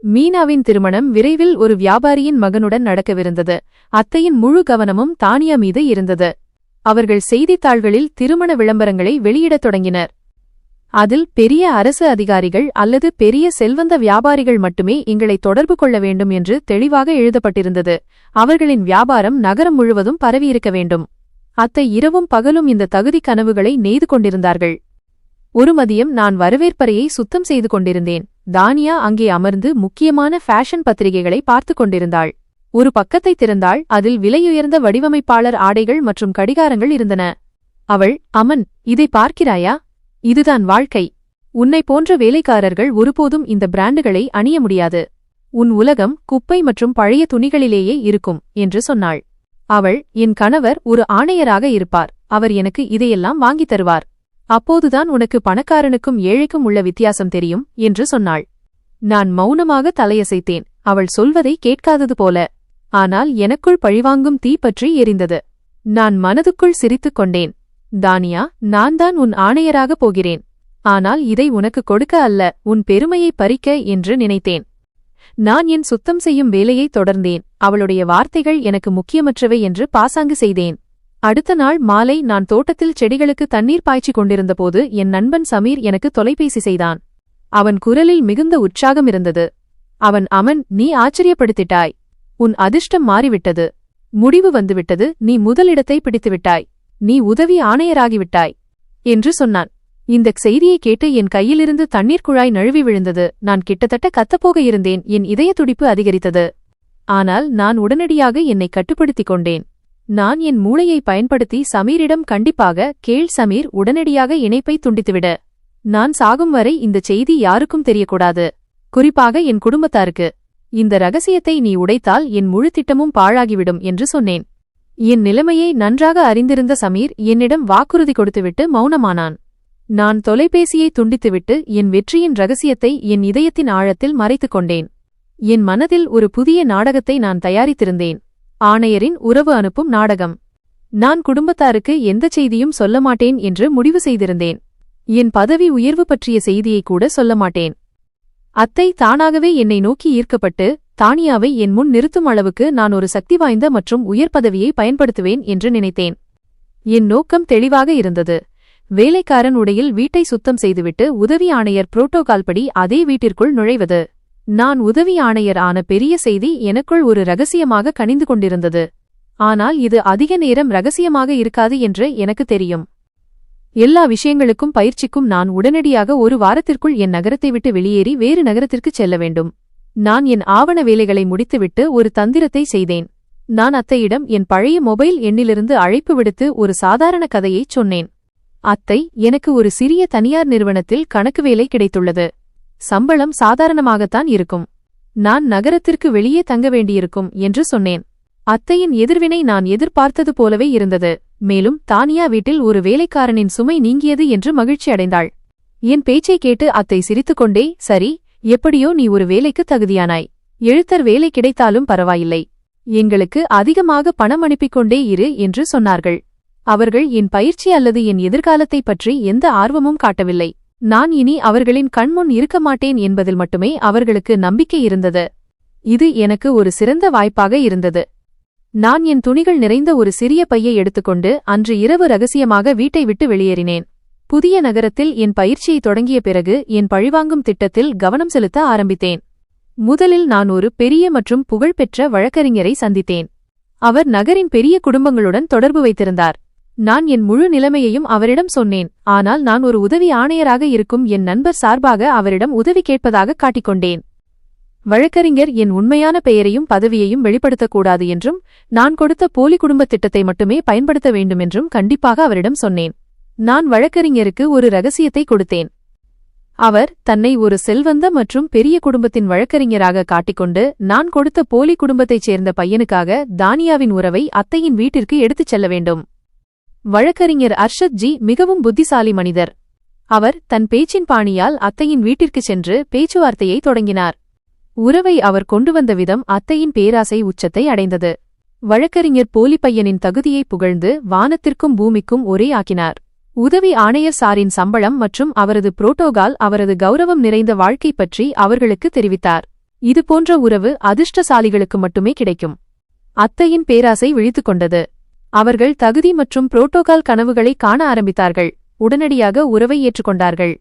மீனாவின் திருமணம் விரைவில் ஒரு வியாபாரியின் மகனுடன் நடக்கவிருந்தது. அத்தையின் முழு கவனமும் தானியா மீது இருந்தது. அவர்கள் செய்தித்தாள்களில் திருமண விளம்பரங்களை வெளியிடத் தொடங்கினர். அதில் பெரிய அரசு அதிகாரிகள் அல்லது பெரிய செல்வந்த வியாபாரிகள் மட்டுமே எங்களை தொடர்பு கொள்ள வேண்டும் என்று தெளிவாக எழுதப்பட்டிருந்தது. அவர்களின் வியாபாரம் நகரம் முழுவதும் பரவியிருக்க வேண்டும். அத்தை இரவும் பகலும் இந்த தகுதி கனவுகளை நெய்து கொண்டிருந்தார்கள். ஒரு மதியம் நான் வரவேற்பறையை சுத்தம் செய்து கொண்டிருந்தேன். தானியா அங்கே அமர்ந்து முக்கியமான ஃபேஷன் பத்திரிகைகளை பார்த்து கொண்டிருந்தாள். ஒரு பக்கத்தை திறந்தாள். அதில் விலையுயர்ந்த வடிவமைப்பாளர் ஆடைகள் மற்றும் கடிகாரங்கள் இருந்தன. அவள், அமன், இதை பார்க்கிறாயா? இதுதான் வாழ்க்கை. உன்னை போன்ற வேலைக்காரர்கள் ஒருபோதும் இந்த பிராண்டுகளை அணிய முடியாது. உன் உலகம் குப்பை மற்றும் பழைய துணிகளிலேயே இருக்கும் என்று சொன்னாள். அவள், என் கணவர் ஒரு ஆணையராக இருப்பார். அவர் எனக்கு இதையெல்லாம் வாங்கித் தருவார். அப்போதுதான் உனக்கு பணக்காரனுக்கும் ஏழைக்கும் உள்ள வித்தியாசம் தெரியும் என்று சொன்னாள். நான் மௌனமாக தலையசைத்தேன், அவள் சொல்வதை கேட்காதது போல. ஆனால் எனக்குள் பழிவாங்கும் தீ பற்றி எரிந்தது. நான் மனதுக்குள் சிரித்துக் கொண்டேன். தானியா, நான் தான் உன் ஆணையராகப் போகிறேன். ஆனால் இதை உனக்கு கொடுக்க அல்ல, உன் பெருமையை பறிக்க என்று நினைத்தேன். நான் என் சுத்தம் செய்யும் வேலையை தொடர்ந்தேன். அவளுடைய வார்த்தைகள் எனக்கு முக்கியமற்றவை என்று பாசாங்கு செய்தேன். அடுத்த நாள் மாலை நான் தோட்டத்தில் செடிகளுக்கு தண்ணீர் பாய்ச்சிக் கொண்டிருந்தபோது என் நண்பன் சமீர் எனக்கு தொலைபேசி செய்தான். அவன் குரலில் மிகுந்த உற்சாகம் இருந்தது. அவன் நீ ஆச்சரியப்படுத்திட்டாய். உன் அதிர்ஷ்டம் மாறிவிட்டது. முடிவு வந்துவிட்டது. நீ முதலிடத்தை பிடித்துவிட்டாய். நீ உதவி ஆணையராகிவிட்டாய் என்று சொன்னான். இந்தச் செய்தியை கேட்டு என் கையிலிருந்து தண்ணீர் குழாய் நழுவி விழுந்தது. நான் கிட்டத்தட்ட கத்தப்போக இருந்தேன். என் இதய துடிப்பு அதிகரித்தது. ஆனால் நான் உடனடியாக என்னை கட்டுப்படுத்திக் கொண்டேன். நான் என் மூளையை பயன்படுத்தி சமீரிடம் கண்டிப்பாக கேள் சமீர், உடனடியாக இணைப்பை துண்டித்துவிட. நான் சாகும் வரை இந்த செய்தி யாருக்கும் தெரியக்கூடாது, குறிப்பாக என் குடும்பத்தாருக்கு. இந்த ரகசியத்தை நீ உடைத்தால் என் முழு திட்டமும் பாழாகிவிடும் என்று சொன்னேன். என் நிலைமையை நன்றாக அறிந்திருந்த சமீர் என்னிடம் வாக்குறுதி கொடுத்துவிட்டு மௌனமானான். நான் தொலைபேசியை துண்டித்துவிட்டு என் வெற்றியின் ரகசியத்தை என் இதயத்தின் ஆழத்தில் மறைத்துக் கொண்டேன். என் மனதில் ஒரு புதிய நாடகத்தை நான் தயாரித்திருந்தேன். ஆணையரின் உறவு அனுப்பும் நாடகம். நான் குடும்பத்தாருக்கு எந்தச் செய்தியும் சொல்ல மாட்டேன் என்று முடிவு செய்திருந்தேன். என் பதவி உயர்வு பற்றிய செய்தியை கூட சொல்ல மாட்டேன். அத்தை தானாகவே என்னை நோக்கி ஈர்க்கப்பட்டு தானியாவை என் முன் நிறுத்தும் அளவுக்கு நான் ஒரு சக்தி வாய்ந்த மற்றும் உயர் பதவியை பயன்படுத்துவேன் என்று நினைத்தேன். என் நோக்கம் தெளிவாக இருந்தது. வேலைக்காரன் உடையில் வீட்டை சுத்தம் செய்துவிட்டு உதவி ஆணையர் புரோட்டோகால் படி அதே வீட்டிற்குள் நுழைவது. நான் உதவி ஆணையர் ஆன பெரிய செய்தி எனக்குள் ஒரு ரகசியமாக கனிந்து கொண்டிருந்தது. ஆனால் இது அதிக நேரம் ரகசியமாக இருக்காது என்று எனக்கு தெரியும். எல்லா விஷயங்களுக்கும் பயிற்சிக்கும் நான் உடனடியாக ஒரு வாரத்திற்குள் என் நகரத்தை விட்டு வெளியேறி வேறு நகரத்திற்கு செல்ல வேண்டும். நான் என் ஆவண வேலைகளை முடித்துவிட்டு ஒரு தந்திரத்தை செய்தேன். நான் அத்தையிடம் என் பழைய மொபைல் எண்ணிலிருந்து அழைப்பு விடுத்து ஒரு சாதாரண கதையைச் சொன்னேன். அத்தை, எனக்கு ஒரு சிறிய தனியார் நிறுவனத்தில் கணக்கு வேலை கிடைத்துள்ளது. சம்பளம் சாதாரணமாகத்தான் இருக்கும். நான் நகரத்திற்கு வெளியே தங்க வேண்டியிருக்கும் என்று சொன்னேன். அத்தையின் எதிர்வினை நான் எதிர்பார்த்தது போலவே இருந்தது. மேலும் தானியா வீட்டில் ஒரு வேலைக்காரனின் சுமை நீங்கியது என்று மகிழ்ச்சி அடைந்தாள். என் பேச்சை கேட்டு அத்தை சிரித்துக்கொண்டே, சரி, எப்படியோ நீ ஒரு வேலைக்கு தகுதியானாய். எழுத்தர் வேலை கிடைத்தாலும் பரவாயில்லை. எங்களுக்கு அதிகமாக பணம் அனுப்பிக் கொண்டே இரு என்று சொன்னார்கள். அவர்கள் என் பயிற்சி அல்லது என் எதிர்காலத்தை பற்றி எந்த ஆர்வமும் காட்டவில்லை. நான் இனி அவர்களின் கண்முன் இருக்க மாட்டேன் என்பதில் மட்டுமே அவர்களுக்கு நம்பிக்கை இருந்தது. இது எனக்கு ஒரு சிறந்த வாய்ப்பாக இருந்தது. நான் என் துணிகள் நிறைந்த ஒரு சிறிய பையை எடுத்துக்கொண்டு அன்று இரவு ரகசியமாக வீட்டை விட்டு வெளியேறினேன். புதிய நகரத்தில் என் பயிற்சியை தொடங்கிய பிறகு என் பழிவாங்கும் திட்டத்தில் கவனம் செலுத்த ஆரம்பித்தேன். முதலில் நான் ஒரு பெரிய மற்றும் புகழ்பெற்ற வழக்கறிஞரை சந்தித்தேன். அவர் நகரின் பெரிய குடும்பங்களுடன் தொடர்பு வைத்திருந்தார். நான் என் முழு நிலைமையையும் அவரிடம் சொன்னேன். ஆனால் நான் ஒரு உதவி ஆணையராக இருக்கும் என் நண்பர் சார்பாக அவரிடம் உதவி கேட்பதாக காட்டிக்கொண்டேன். வழக்கறிஞர் என் உண்மையான பெயரையும் பதவியையும் வெளிப்படுத்தக்கூடாது என்றும் நான் கொடுத்த போலி குடும்பத் திட்டத்தை மட்டுமே பயன்படுத்த வேண்டுமென்றும் கண்டிப்பாக அவரிடம் சொன்னேன். நான் வழக்கறிஞருக்கு ஒரு ரகசியத்தை கொடுத்தேன். அவர் தன்னை ஒரு செல்வந்த மற்றும் பெரிய குடும்பத்தின் வழக்கறிஞராக காட்டிக்கொண்டு நான் கொடுத்த போலி குடும்பத்தைச் சேர்ந்த பையனுக்காக தானியாவின் உறவை அத்தையின் வீட்டிற்கு எடுத்துச் செல்ல வேண்டும். வழக்கறிஞர் அர்ஷத் ஜி மிகவும் புத்திசாலி மனிதர். அவர் தன் பேச்சின் பாணியால் அத்தையின் வீட்டிற்குச் சென்று பேச்சுவார்த்தையை தொடங்கினார். உறவை அவர் கொண்டு வந்த விதம் அத்தையின் பேராசை உச்சத்தை அடைந்தது. வழக்கறிஞர் போலி பையனின் தகுதியை புகழ்ந்து வானத்திற்கும் பூமிக்கும் ஒரே ஆக்கினார். உதவி ஆணையர் சாரின் சம்பளம் மற்றும் அவரது புரோட்டோகால் அவரது கௌரவம் நிறைந்த வாழ்க்கை பற்றி அவர்களுக்கு தெரிவித்தார். இதுபோன்ற உறவு அதிர்ஷ்டசாலிகளுக்கு மட்டுமே கிடைக்கும். அத்தையின் பேராசை விழித்துக் கொண்டது. அவர்கள் தகுதி மற்றும் புரோட்டோகால் கனவுகளை காண ஆரம்பித்தார்கள். உடனடியாக உறவை ஏற்றுக்கொண்டார்கள்.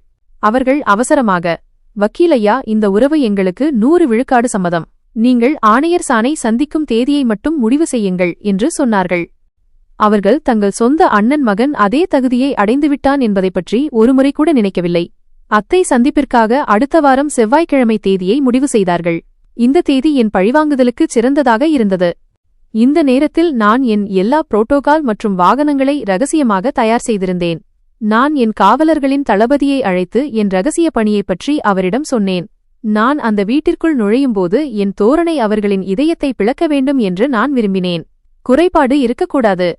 அவர்கள் அவசரமாக, வக்கீலையா, இந்த உறவு எங்களுக்கு 100 விழுக்காடு சம்மதம். நீங்கள் ஆணையர் சானை சந்திக்கும் தேதியை மட்டும் முடிவு செய்யுங்கள் என்று சொன்னார்கள். அவர்கள் தங்கள் சொந்த அண்ணன் மகன் அதே தகுதியை அடைந்துவிட்டான் என்பதை பற்றி ஒருமுறை கூட நினைக்கவில்லை. அத்தை சந்திப்பிற்காக அடுத்த வாரம் செவ்வாய்க்கிழமை தேதியை முடிவு செய்தார்கள். இந்த தேதி என் பழிவாங்குதலுக்கு சிறந்ததாக இருந்தது. இந்த நேரத்தில் நான் என் எல்லா புரோட்டோகால் மற்றும் வாகனங்களை ரகசியமாக தயார் செய்திருந்தேன். நான் என் காவலர்களின் தளபதியை அழைத்து என் ரகசிய பணியைப் பற்றி அவரிடம் சொன்னேன். நான் அந்த வீட்டிற்குள் நுழையும்போது என் தோரணை அவர்களின் இதயத்தை பிளக்க வேண்டும் என்று நான் விரும்பினேன். குறைபாடு இருக்கக்கூடாது.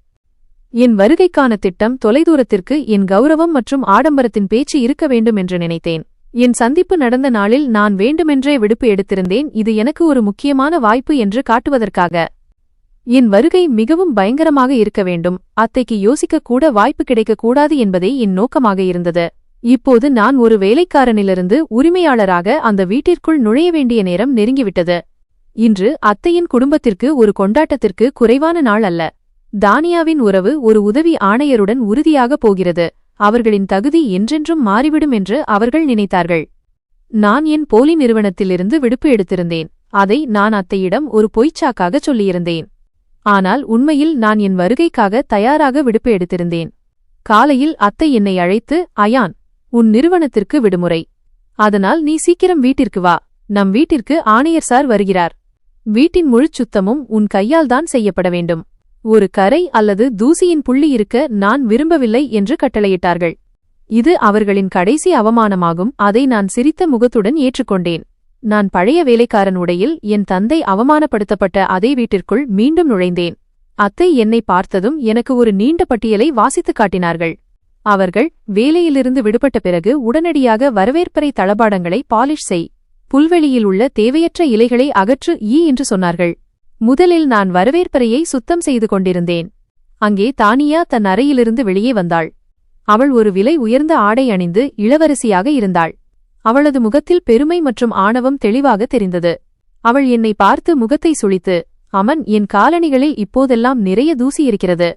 என் வருகைக்கான திட்டம் தொலைதூரத்திற்கு என் கௌரவம் மற்றும் ஆடம்பரத்தின் பேச்சு இருக்க வேண்டும் என்று நினைத்தேன். என் சந்திப்பு நடந்த நாளில் நான் வேண்டுமென்றே விடுப்பு எடுத்திருந்தேன். இது எனக்கு ஒரு முக்கியமான வாய்ப்பு என்று காட்டுவதற்காக. என் வருகை மிகவும் பயங்கரமாக இருக்க வேண்டும். அத்தைக்கு யோசிக்க கூட வாய்ப்பு கிடைக்கக்கூடாது என்பதே என் நோக்கமாக இருந்தது. இப்போது நான் ஒரு வேலைக்காரனிலிருந்து உரிமையாளராக அந்த வீட்டிற்குள் நுழைய வேண்டிய நேரம் நெருங்கிவிட்டது. இன்று அத்தையின் குடும்பத்திற்கு ஒரு கொண்டாட்டத்திற்கு குறைவான நாள் அல்ல. தானியாவின் உறவு ஒரு உதவி ஆணையருடன் உறுதியாக போகிறது. அவர்களின் தகுதி என்றென்றும் மாறிவிடும் என்று அவர்கள் நினைத்தார்கள். நான் என் போலி நிறுவனத்திலிருந்து விடுப்பு எடுத்திருந்தேன். அதை நான் அத்தையிடம் ஒரு பொய்ச்சாக்காக சொல்லியிருந்தேன். ஆனால் உண்மையில் நான் என் வருகைக்காக தயாராக விடுப்பு எடுத்திருந்தேன். காலையில் அத்தை என்னை அழைத்து, அயான், உன் நிறுவனத்திற்கு விடுமுறை. அதனால் நீ சீக்கிரம் வீட்டிற்கு வா. நம் வீட்டிற்கு ஆணையர் சார் வருகிறார். வீட்டின் முழுச் சுத்தமும் உன் கையால்தான் செய்யப்பட வேண்டும். ஒரு கரை அல்லது தூசியின் புள்ளி இருக்க நான் விரும்பவில்லை என்று கட்டளையிட்டார்கள். இது அவர்களின் கடைசி அவமானமாகும். அதை நான் சிரித்த முகத்துடன் ஏற்றுக்கொண்டேன். நான் பழைய வேலைக்காரன் உடையில் என் தந்தை அவமானப்படுத்தப்பட்ட அதே வீட்டிற்குள் மீண்டும் நுழைந்தேன். அத்தை என்னை பார்த்ததும் எனக்கு ஒரு நீண்ட பட்டியலை வாசித்துக் காட்டினார்கள். அவர்கள் வேலையிலிருந்து விடுபட்ட பிறகு உடனடியாக வரவேற்பறை தளபாடங்களை பாலிஷ் செய், புல்வெளியில் உள்ள தேவையற்ற இலைகளை அகற்று என்று சொன்னார்கள். முதலில் நான் வரவேற்பறையை சுத்தம் செய்து கொண்டிருந்தேன். அங்கே தானியா தன் அறையிலிருந்து வெளியே வந்தாள். அவள் ஒரு விலை உயர்ந்த ஆடை அணிந்து இளவரசியாக இருந்தாள். அவளது முகத்தில் பெருமை மற்றும் ஆணவம் தெளிவாக தெரிந்தது. அவள் என்னை பார்த்து முகத்தை சுளித்து, அமன், என் காலணிகளில் இப்போதெல்லாம் நிறைய தூசி இருக்கிறது.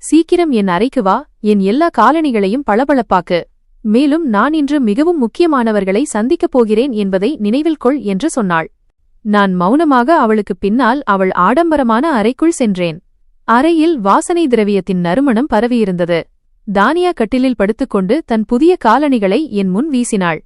சீக்கிரம் என் அறைக்கு வா, என் எல்லா காலணிகளையும் பளபளப்பாக்கு. மேலும் நான் இன்று மிகவும் முக்கியமானவர்களை சந்திக்கப் போகிறேன் என்பதை நினைவில் கொள் என்று சொன்னாள். நான் மௌனமாக அவளுக்கு பின்னால் அவள் ஆடம்பரமான அறைக்குள் சென்றேன். அறையில் வாசனை திரவியத்தின் நறுமணம் பரவியிருந்தது. தானியா கட்டிலில் படுத்துக்கொண்டு தன் புதிய காலணிகளை என் முன் வீசினாள்.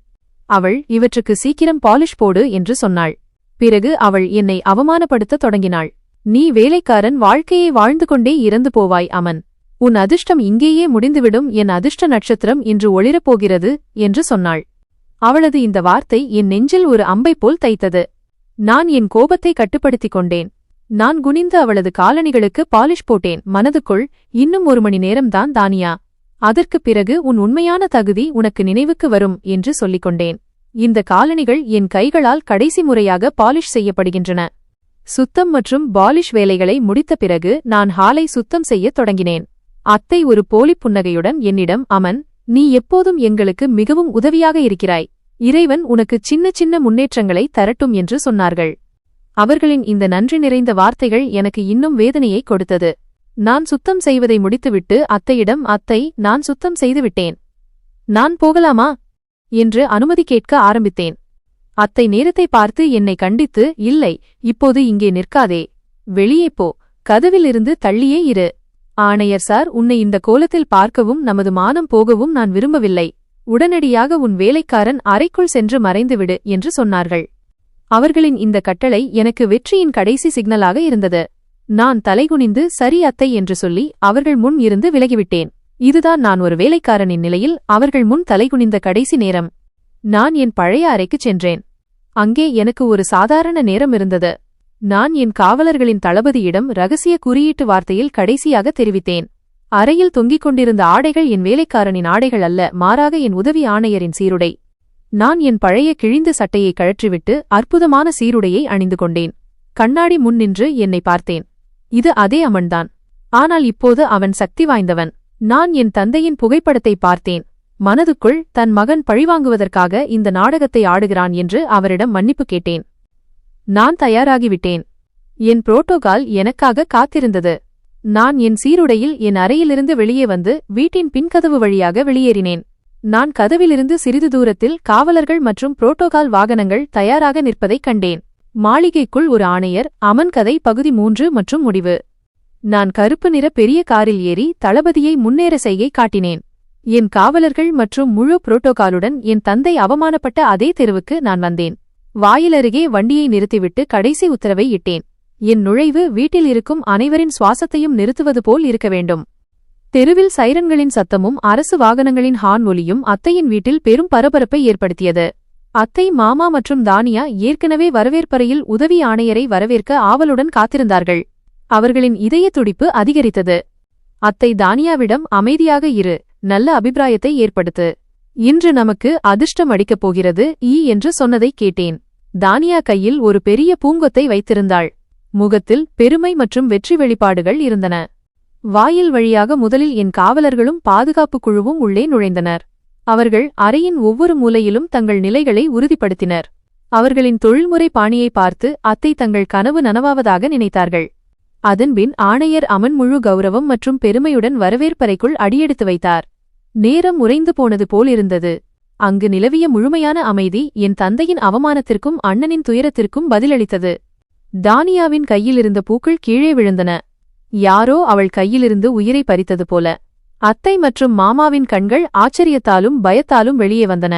அவள், இவற்றுக்கு சீக்கிரம் பாலிஷ் போடு என்று சொன்னாள். பிறகு அவள் என்னை அவமானப்படுத்தத் தொடங்கினாள். நீ வேலைக்காரன் வாழ்க்கையை வாழ்ந்து கொண்டே இறந்து போவாய் அமன். உன் அதிர்ஷ்டம் இங்கேயே முடிந்துவிடும். என் அதிர்ஷ்ட நட்சத்திரம் இன்று ஒளிரப்போகிறது என்று சொன்னாள். அவளது இந்த வார்த்தை என் நெஞ்சில் ஒரு அம்பை போல் தைத்தது. நான் என் கோபத்தை கட்டுப்படுத்திக் கொண்டேன். நான் குனிந்து அவளது காலணிகளுக்கு பாலிஷ் போட்டேன். மனதுக்குள், இன்னும் 1 மணி நேரம்தான் தானியா. அதற்குப் பிறகு உன் உண்மையான தகுதி உனக்கு நினைவுக்கு வரும் என்று சொல்லிக் கொண்டேன். இந்த காலணிகள் என் கைகளால் கடைசி முறையாக பாலிஷ் செய்யப்படுகின்றன. சுத்தம் மற்றும் பாலிஷ் வேலைகளை முடித்த பிறகு நான் ஹாலை சுத்தம் செய்யத் தொடங்கினேன். அத்தை ஒரு போலிப் புன்னகையுடன் என்னிடம், அமன், நீ எப்போதும் எங்களுக்கு மிகவும் உதவியாக இருக்கிறாய். இறைவன் உனக்கு சின்ன சின்ன முன்னேற்றங்களை தரட்டும் என்று சொன்னார்கள். அவர்களின் இந்த நன்றி நிறைந்த வார்த்தைகள் எனக்கு இன்னும் வேதனையை கொடுத்தது. நான் சுத்தம் செய்வதை முடித்துவிட்டு அத்தையிடம், அத்தை, நான் சுத்தம் செய்துவிட்டேன். நான் போகலாமா என்று அனுமதி கேட்க ஆரம்பித்தேன். அத்தை நேரத்தை பார்த்து என்னை கண்டித்து, இல்லை, இப்போது இங்கே நிற்காதே. வெளியே போ. கதவிலிருந்து தள்ளியே இரு. ஆணையர் சார் உன்னை இந்த கோலத்தில் பார்க்கவும் நமது மானம் போகவும் நான் விரும்பவில்லை. உடனடியாக உன் வேலைக்காரன் அறைக்குள் சென்று மறைந்துவிடு என்று சொன்னார்கள். அவர்களின் இந்த கட்டளை எனக்கு வெற்றியின் கடைசி சிக்னலாக இருந்தது. நான் தலைகுனிந்து சரி அத்தை என்று சொல்லி அவர்கள் முன் இருந்து விலகிவிட்டேன். இதுதான் நான் ஒரு வேலைக்காரனின் நிலையில் அவர்கள் முன் தலைகுனிந்த கடைசி நேரம். நான் என் பழைய அறைக்குச் சென்றேன். அங்கே எனக்கு ஒரு சாதாரண நேரம் இருந்தது. நான் என் காவலர்களின் தளபதியிடம் ரகசிய குறியீட்டு வார்த்தையில் கடைசியாக தெரிவித்தேன். அறையில் தொங்கிக் கொண்டிருந்த ஆடைகள் என் வேலைக்காரனின் ஆடைகள் அல்ல, மாறாக என் உதவி ஆணையரின் சீருடை. நான் என் பழைய கிழிந்த சட்டையை கழற்றிவிட்டு அற்புதமான சீருடையை அணிந்து கொண்டேன். கண்ணாடி முன் நின்று என்னை பார்த்தேன். இது அதே அமன்தான். ஆனால் இப்போது அவன் சக்தி வாய்ந்தவன். நான் என் தந்தையின் புகைப்படத்தை பார்த்தேன். மனதுக்குள் தன் மகன் பழிவாங்குவதற்காக இந்த நாடகத்தை ஆடுகிறான் என்று அவரிடம் மன்னிப்பு கேட்டேன். நான் தயாராகிவிட்டேன். என் புரோட்டோகால் எனக்காக காத்திருந்தது. நான் என் சீருடையில் என் அறையிலிருந்து வெளியே வந்து வீட்டின் பின்கதவு வழியாக வெளியேறினேன். நான் கதவிலிருந்து சிறிது தூரத்தில் காவலர்கள் மற்றும் புரோட்டோகால் வாகனங்கள் தயாராக நிற்பதைக் கண்டேன். மாளிகைக்குள் ஒரு ஆணையர். அமன் கதை பகுதி 3 மற்றும் முடிவு. நான் கருப்பு நிற பெரிய காரில் ஏறி தளபதியை முன்னேற செய்கை காட்டினேன். என் காவலர்கள் மற்றும் முழு புரோட்டோகாலுடன் என் தந்தை அவமானப்பட்ட அதே தெருவுக்கு நான் வந்தேன். வாயிலருகே வண்டியை நிறுத்திவிட்டு கடைசி உத்தரவை இட்டேன். என் நுழைவு வீட்டில் இருக்கும் அனைவரின் சுவாசத்தையும் நிறுத்துவது போல் இருக்க வேண்டும். தெருவில் சைரன்களின் சத்தமும் அரசு வாகனங்களின் ஹார்ன் ஒலியும் அத்தையின் வீட்டில் பெரும் பரபரப்பை ஏற்படுத்தியது. அத்தை, மாமா மற்றும் தானியா ஏற்கனவே வரவேற்பறையில் உதவி ஆணையரை வரவேற்க ஆவலுடன் காத்திருந்தார்கள். அவர்களின் இதய துடிப்பு அதிகரித்தது. அத்தை தானியாவிடம், அமைதியாக இரு, நல்ல அபிப்பிராயத்தை ஏற்படுத்து. இன்று நமக்கு அதிர்ஷ்டம் அடிக்கப் போகிறது என்று சொன்னதை கேட்டேன். தானியா கையில் ஒரு பெரிய பூங்கொத்தை வைத்திருந்தாள். முகத்தில் பெருமை மற்றும் வெற்றி வெளிப்பாடுகள் இருந்தன. வாயில் வழியாக முதலில் என் காவலர்களும் பாதுகாப்பு குழுவும் உள்ளே நுழைந்தனர். அவர்கள் அறையின் ஒவ்வொரு மூலையிலும் தங்கள் நிலைகளை உறுதிப்படுத்தினர். அவர்களின் தொழில்முறை பாணியை பார்த்து அத்தை தங்கள் கனவு நனவாவதாக நினைத்தார்கள். அதன்பின் ஆணையர் அமன் முழு கௌரவம் மற்றும் பெருமையுடன் வரவேற்பறைக்குள் அடியெடுத்து வைத்தார். நேரம் உறைந்து போனது போல் இருந்தது. அங்கு நிலவிய முழுமையான அமைதி என் தந்தையின் அவமானத்திற்கும் அண்ணனின் துயரத்திற்கும் பதிலளித்தது. தானியாவின் கையிலிருந்த பூக்கள் கீழே விழுந்தன. யாரோ அவள் கையிலிருந்து உயிரை பறித்தது போல. அத்தை மற்றும் மாமாவின் கண்கள் ஆச்சரியத்தாலும் பயத்தாலும் வெளியே வந்தன.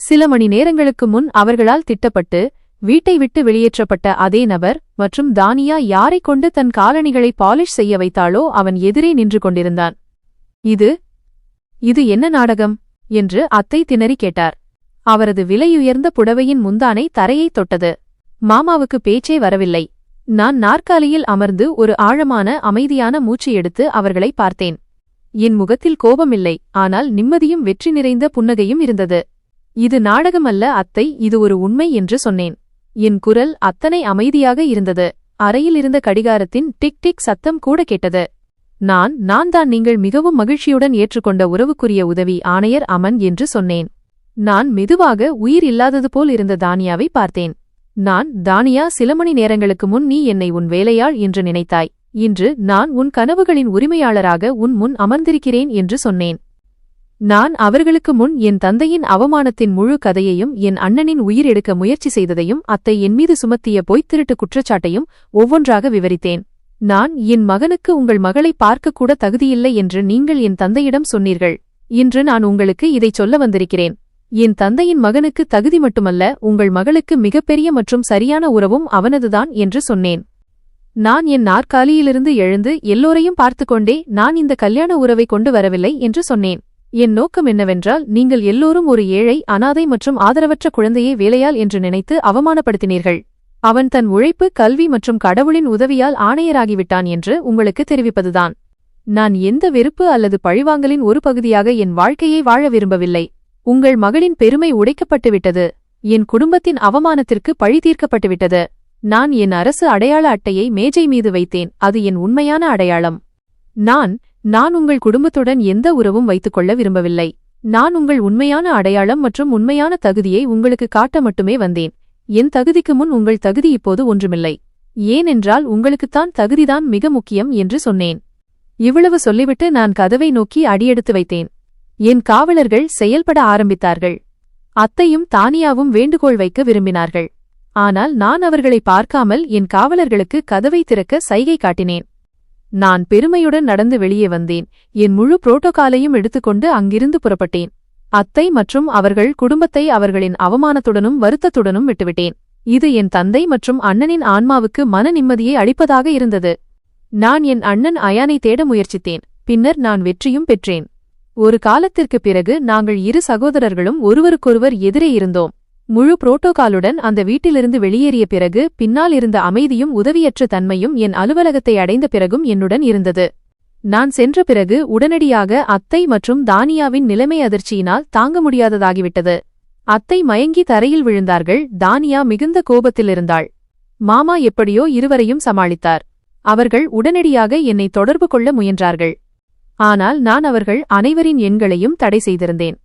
சில மணி நேரங்களுக்கு முன் அவர்களால் திட்டப்பட்டு வீட்டை விட்டு வெளியேற்றப்பட்ட அதே நபர் மற்றும் தானியா யாரைக் கொண்டு தன் காலணிகளை பாலிஷ் செய்ய வைத்தாளோ அவன் எதிரே நின்று கொண்டிருந்தான். இது என்ன நாடகம் என்று அத்தை திணறி கேட்டார். அவரது விலையுயர்ந்த புடவையின் முந்தானை தரையைத் தொட்டது. மாமாவுக்கு பேச்சே வரவில்லை. நான் நாற்காலியில் அமர்ந்து ஒரு ஆழமான அமைதியான மூச்சு எடுத்து அவர்களை பார்த்தேன். என் முகத்தில் கோபமில்லை, ஆனால் நிம்மதியும் வெற்றி நிறைந்த புன்னகையும் இருந்தது. இது நாடகமல்ல அத்தை, இது ஒரு உண்மை என்று சொன்னேன். என் குரல் அத்தனை அமைதியாக இருந்தது. அறையில் இருந்த கடிகாரத்தின் டிக் டிக் சத்தம் கூட கேட்டது. நான் தான் நீங்கள் மிகவும் மகிழ்ச்சியுடன் ஏற்றுக்கொண்ட உறவுக்குரிய உதவி ஆணையர் அமன் என்று சொன்னேன். நான் மெதுவாக உயிர் இல்லாதது போல் இருந்த தானியாவை பார்த்தேன். தானியா, சில மணி நேரங்களுக்கு முன் நீ என்னை உன் வேலையாள் என்று நினைத்தாய். இன்று நான் உன் கனவுகளின் உரிமையாளராக உன் முன் அமர்ந்திருக்கிறேன் என்று சொன்னேன். நான் அவர்களுக்கு முன் என் தந்தையின் அவமானத்தின் முழு கதையையும் என் அண்ணனின் உயிர் எடுக்க முயற்சி செய்ததையும் அத்தை என்மீது சுமத்திய பொய்த்திருட்டு குற்றச்சாட்டையும் ஒவ்வொன்றாக விவரித்தேன். என் மகனுக்கு உங்கள் மகளை பார்க்கக்கூட தகுதியில்லை என்று நீங்கள் என் தந்தையிடம் சொன்னீர்கள். இன்று நான் உங்களுக்கு இதைச் சொல்ல வந்திருக்கிறேன். என் தந்தையின் மகனுக்கு தகுதி மட்டுமல்ல, உங்கள் மகளுக்கு மிகப்பெரிய மற்றும் சரியான உறவும் அவனதுதான் என்று சொன்னேன். நான் என் நாற்காலியிலிருந்து எழுந்து எல்லோரையும் பார்த்துக்கொண்டே நான் இந்த கல்யாண உறவை கொண்டு வரவில்லை என்று சொன்னேன். என் நோக்கம் என்னவென்றால், நீங்கள் எல்லோரும் ஒரு ஏழை, அனாதை மற்றும் ஆதரவற்ற குழந்தையை வேலையாள் என்று நினைத்து அவமானப்படுத்தினீர்கள். அவன் தன் உழைப்பு, கல்வி மற்றும் கடவுளின் உதவியால் ஆணையராகிவிட்டான் என்று உங்களுக்கு தெரிவிப்பதுதான். நான் எந்த வெறுப்பு அல்லது பழிவாங்கலின் ஒரு பகுதியாக என் வாழ்க்கையை வாழ விரும்பவில்லை. உங்கள் மகளின் பெருமை உடைக்கப்பட்டுவிட்டது. என் குடும்பத்தின் அவமானத்திற்கு பழி தீர்க்கப்பட்டுவிட்டது. நான் என் அரசு அடையாள அட்டையை மேஜை மீது வைத்தேன். அது என் உண்மையான அடையாளம். நான் உங்கள் குடும்பத்துடன் எந்த உறவும் வைத்துக்கொள்ள விரும்பவில்லை. நான் உங்கள் உண்மையான அடையாளம் மற்றும் உண்மையான தகுதியை உங்களுக்கு காட்ட மட்டுமே வந்தேன். என் தகுதிக்கு முன் உங்கள் தகுதி இப்போது ஒன்றுமில்லை. ஏனென்றால் உங்களுக்குத்தான் தகுதிதான் மிக முக்கியம் என்று சொன்னேன். இவ்வளவு சொல்லிவிட்டு நான் கதவை நோக்கி அடியெடுத்து வைத்தேன். என் காவலர்கள் செயல்பட ஆரம்பித்தார்கள். அத்தையும் தானியாவும் வேண்டுகோள் வைக்க விரும்பினார்கள். ஆனால் நான் அவர்களை பார்க்காமல் என் காவலர்களுக்கு கதவை திறக்க சைகை காட்டினேன். நான் பெருமையுடன் நடந்து வெளியே வந்தேன். என் முழு புரோட்டோகாலையும் எடுத்துக்கொண்டு அங்கிருந்து புறப்பட்டேன். அத்தை மற்றும் அவர்கள் குடும்பத்தை அவர்களின் அவமானத்துடனும் வருத்தத்துடனும் விட்டுவிட்டேன். இது என் தந்தை மற்றும் அண்ணனின் ஆன்மாவுக்கு மன நிம்மதியை அளிப்பதாக இருந்தது. நான் என் அண்ணன் அயானை தேட முயற்சித்தேன். பின்னர் நான் வெற்றியும் பெற்றேன். ஒரு காலத்திற்குப் பிறகு நாங்கள் இரு சகோதரர்களும் ஒருவருக்கொருவர் எதிரே இருந்தோம். முழு புரோட்டோகாலுடன் அந்த வீட்டிலிருந்து வெளியேறிய பிறகு பின்னால் இருந்த அமைதியும் உதவியற்ற தன்மையும் என் அலுவலகத்தை அடைந்த பிறகும் என்னுடன் இருந்தது. நான் சென்ற பிறகு உடனடியாக அத்தை மற்றும் தானியாவின் நிலைமை அதிர்ச்சியினால் தாங்க முடியாததாகிவிட்டது. அத்தை மயங்கி தரையில் விழுந்தார்கள். தானியா மிகுந்த கோபத்திலிருந்தாள். மாமா எப்படியோ இருவரையும் சமாளித்தார். அவர்கள் உடனடியாக என்னை தொடர்பு கொள்ள முயன்றார்கள். ஆனால் நான் அவர்கள் அனைவரின் எண்களையும் தடை செய்திருந்தேன்.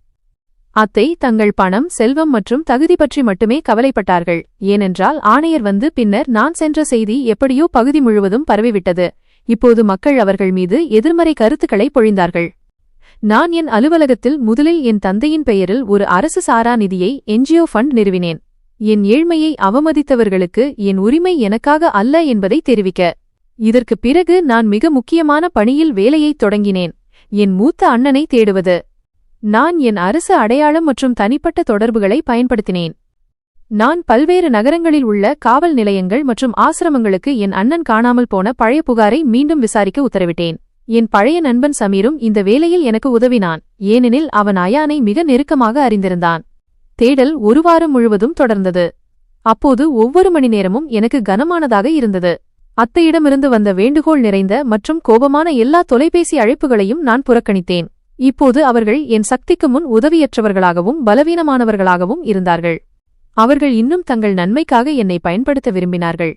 அத்தை தங்கள் பணம், செல்வம் மற்றும் தகுதி பற்றி மட்டுமே கவலைப்பட்டார்கள். ஏனென்றால் ஆணையர் வந்து பின்னர் நான் சென்ற செய்தி எப்படியோ பகுதி முழுவதும் பரவிவிட்டது. இப்போது மக்கள் அவர்கள் மீது எதிர்மறை கருத்துக்களை பொழிந்தார்கள். நான் என் அலுவலகத்தில் முதலில் என் தந்தையின் பெயரில் ஒரு அரசு சாரா நிதியை என்ஜிஓ ஃபண்ட் நிறுவினேன். என் ஏழ்மையை அவமதித்தவர்களுக்கு என் உரிமை எனக்காக அல்ல என்பதை தெரிவிக்க. இதற்குப் பிறகு நான் மிக முக்கியமான பணியில் வேலையைத் தொடங்கினேன். என் மூத்த அண்ணனை தேடுவது. நான் என் அரசு அடையாளம் மற்றும் தனிப்பட்ட தொடர்புகளை பயன்படுத்தினேன். நான் பல்வேறு நகரங்களில் உள்ள காவல் நிலையங்கள் மற்றும் ஆசிரமங்களுக்கு என் அண்ணன் காணாமல் போன பழைய புகாரை மீண்டும் விசாரிக்க உத்தரவிட்டேன். என் பழைய நண்பன் சமீரும் இந்த வேலையில் எனக்கு உதவினான். ஏனெனில் அவன் அயானை மிக நெருக்கமாக அறிந்திருந்தான். தேடல் ஒரு வாரம் முழுவதும் தொடர்ந்தது. அப்போது ஒவ்வொரு மணி நேரமும் எனக்கு கனமானதாக இருந்தது. அத்தையிடமிருந்து வந்த வேண்டுகோள் நிறைந்த மற்றும் கோபமான எல்லா தொலைபேசி அழைப்புகளையும் நான் புறக்கணித்தேன். இப்போது அவர்கள் என் சக்திக்கு முன் உதவியற்றவர்களாகவும் பலவீனமானவர்களாகவும் இருந்தார்கள். அவர்கள் இன்னும் தங்கள் நன்மைக்காக என்னை பயன்படுத்த விரும்பினார்கள்.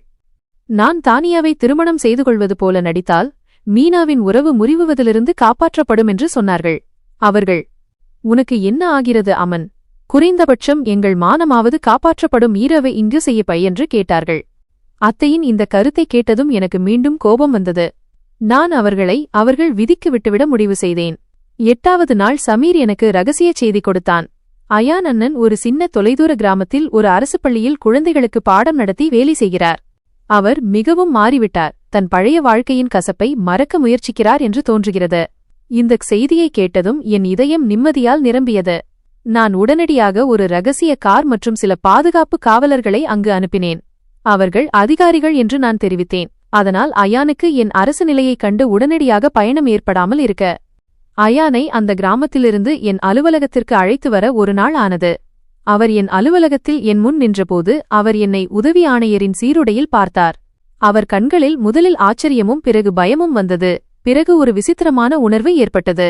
நான் தானியாவை திருமணம் செய்து கொள்வது போல நடித்தால் மீனாவின் உறவு முறிவுவதிலிருந்து காப்பாற்றப்படும் என்று சொன்னார்கள். அவர்கள் உனக்கு என்ன ஆகிறது அமன்? குறைந்தபட்சம் எங்கள் மானமாவது காப்பாற்றப்படும் ஈரவை இங்கு செய்யப்பை என்று கேட்டார்கள். அத்தையின் இந்த கருத்தை கேட்டதும் எனக்கு மீண்டும் கோபம் வந்தது. நான் அவர்கள் விதிக்கு விட்டுவிட முடிவு செய்தேன். 8வது நாள் சமீர் எனக்கு ரகசிய செய்தி கொடுத்தான். அயான் அண்ணன் ஒரு சின்ன தொலைதூர கிராமத்தில் ஒரு அரசு பள்ளியில் குழந்தைகளுக்கு பாடம் நடத்தி வேலை செய்கிறார். அவர் மிகவும் மாறிவிட்டார். தன் பழைய வாழ்க்கையின் கசப்பை மறக்க முயற்சிக்கிறார் என்று தோன்றுகிறது. இந்த செய்தியை கேட்டதும் என் இதயம் நிம்மதியால் நிரம்பியது. நான் உடனடியாக ஒரு ரகசிய கார் மற்றும் சில பாதுகாப்பு காவலர்களை அங்கு அனுப்பினேன். அவர்கள் அதிகாரிகள் என்று நான் தெரிவித்தேன். அதனால் அயானுக்கு என் அரசு நிலையைக் கண்டு உடனடியாக பயணம் ஏற்படாமல் இருக்க. அயானை அந்த கிராமத்திலிருந்து என் அலுவலகத்திற்கு அழைத்து வர ஒரு நாள் ஆனது. அவர் என் அலுவலகத்தில் என் முன் நின்றபோது அவர் என்னை உதவி ஆணையரின் சீருடையில் பார்த்தார். அவர் கண்களில் முதலில் ஆச்சரியமும் பிறகு பயமும் வந்தது. பிறகு ஒரு விசித்திரமான உணர்வு ஏற்பட்டது.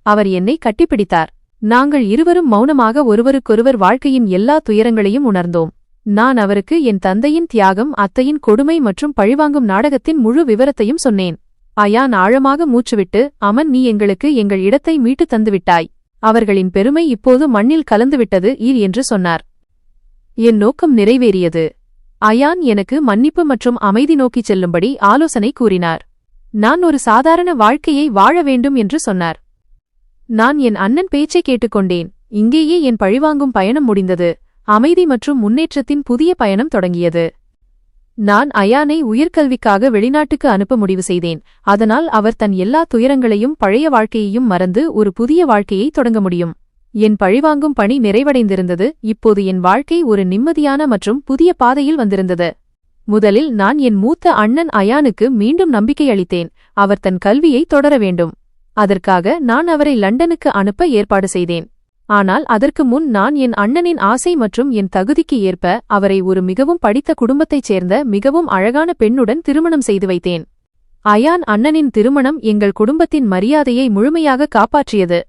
அவர் என்னை கட்டிப்பிடித்தார். நாங்கள் இருவரும் மௌனமாக ஒருவருக்கொருவர் வாழ்க்கையின் எல்லா துயரங்களையும் உணர்ந்தோம். நான் அவருக்கு என் தந்தையின் தியாகம், அத்தையின் கொடுமை மற்றும் பழிவாங்கும் நாடகத்தின் முழு விவரத்தையும் சொன்னேன். அயான் ஆழமாக மூச்சுவிட்டு, அமன், நீ எங்களுக்கு எங்கள் இடத்தை மீட்டுத் தந்துவிட்டாய். அவர்களின் பெருமை இப்போது மண்ணில் கலந்துவிட்டது என்று சொன்னார். என் நோக்கம் நிறைவேறியது. அயான் எனக்கு மன்னிப்பு மற்றும் அமைதி நோக்கிச் செல்லும்படி ஆலோசனை கூறினார். நான் ஒரு சாதாரண வாழ்க்கையை வாழ வேண்டும் என்று சொன்னார். நான் என் அண்ணன் பேச்சை கேட்டுக்கொண்டேன். இங்கேயே என் பழிவாங்கும் பயணம் முடிந்தது. அமைதி மற்றும் முன்னேற்றத்தின் புதிய பயணம் தொடங்கியது. நான் அயானை உயர்கல்விக்காக வெளிநாட்டுக்கு அனுப்ப முடிவு செய்தேன். அதனால் அவர் தன் எல்லா துயரங்களையும் பழைய வாழ்க்கையையும் மறந்து ஒரு புதிய வாழ்க்கையை தொடங்க முடியும். என் பழிவாங்கும் பணி நிறைவடைந்திருந்தது. இப்போது என் வாழ்க்கை ஒரு நிம்மதியான மற்றும் புதிய பாதையில் வந்திருந்தது. முதலில் நான் என் மூத்த அண்ணன் அயானுக்கு மீண்டும் நம்பிக்கை அளித்தேன். அவர் தன் கல்வியை தொடர வேண்டும். அதற்காக நான் அவரை லண்டனுக்கு அனுப்ப ஏற்பாடு செய்தேன். ஆனால் அதற்கு முன் நான் என் அண்ணனின் ஆசை மற்றும் என் தகுதிக்கு ஏற்ப அவரை ஒரு மிகவும் படித்த குடும்பத்தைச் சேர்ந்த மிகவும் அழகான பெண்ணுடன் திருமணம் செய்து வைத்தேன். அயான் அண்ணனின் திருமணம் எங்கள் குடும்பத்தின் மரியாதையை முழுமையாக காப்பாற்றியது.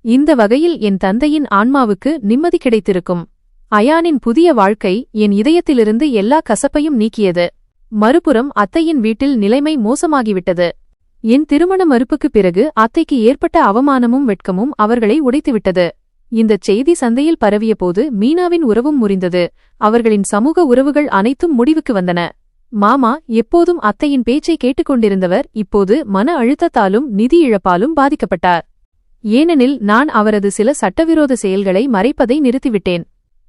இந்த வகையில் என் தந்தையின் ஆன்மாவுக்கு நிம்மதி கிடைத்திருக்கும். அயானின் புதிய வாழ்க்கை என் இதயத்திலிருந்து எல்லா கசப்பையும் நீக்கியது. மறுபுறம் அத்தையின் வீட்டில் நிலைமை மோசமாகிவிட்டது. என் திருமண மறுப்புக்குப் பிறகு அத்தைக்கு ஏற்பட்ட அவமானமும் வெட்கமும் அவர்களை உடைத்துவிட்டது. இந்தச் செய்தி சந்தையில் பரவியபோது மீனாவின் உறவும் முறிந்தது. அவர்களின் சமூக உறவுகள் அனைத்தும் முடிவுக்கு வந்தன. மாமா, எப்போதும் அத்தையின் பேச்சை கேட்டுக்கொண்டிருந்தவர், இப்போது மன அழுத்தத்தாலும் நிதி இழப்பாலும் பாதிக்கப்பட்டார். ஏனெனில் நான் அவரது சில சட்டவிரோத செயல்களை மறைப்பதை நிறுத்திவிட்டேன்.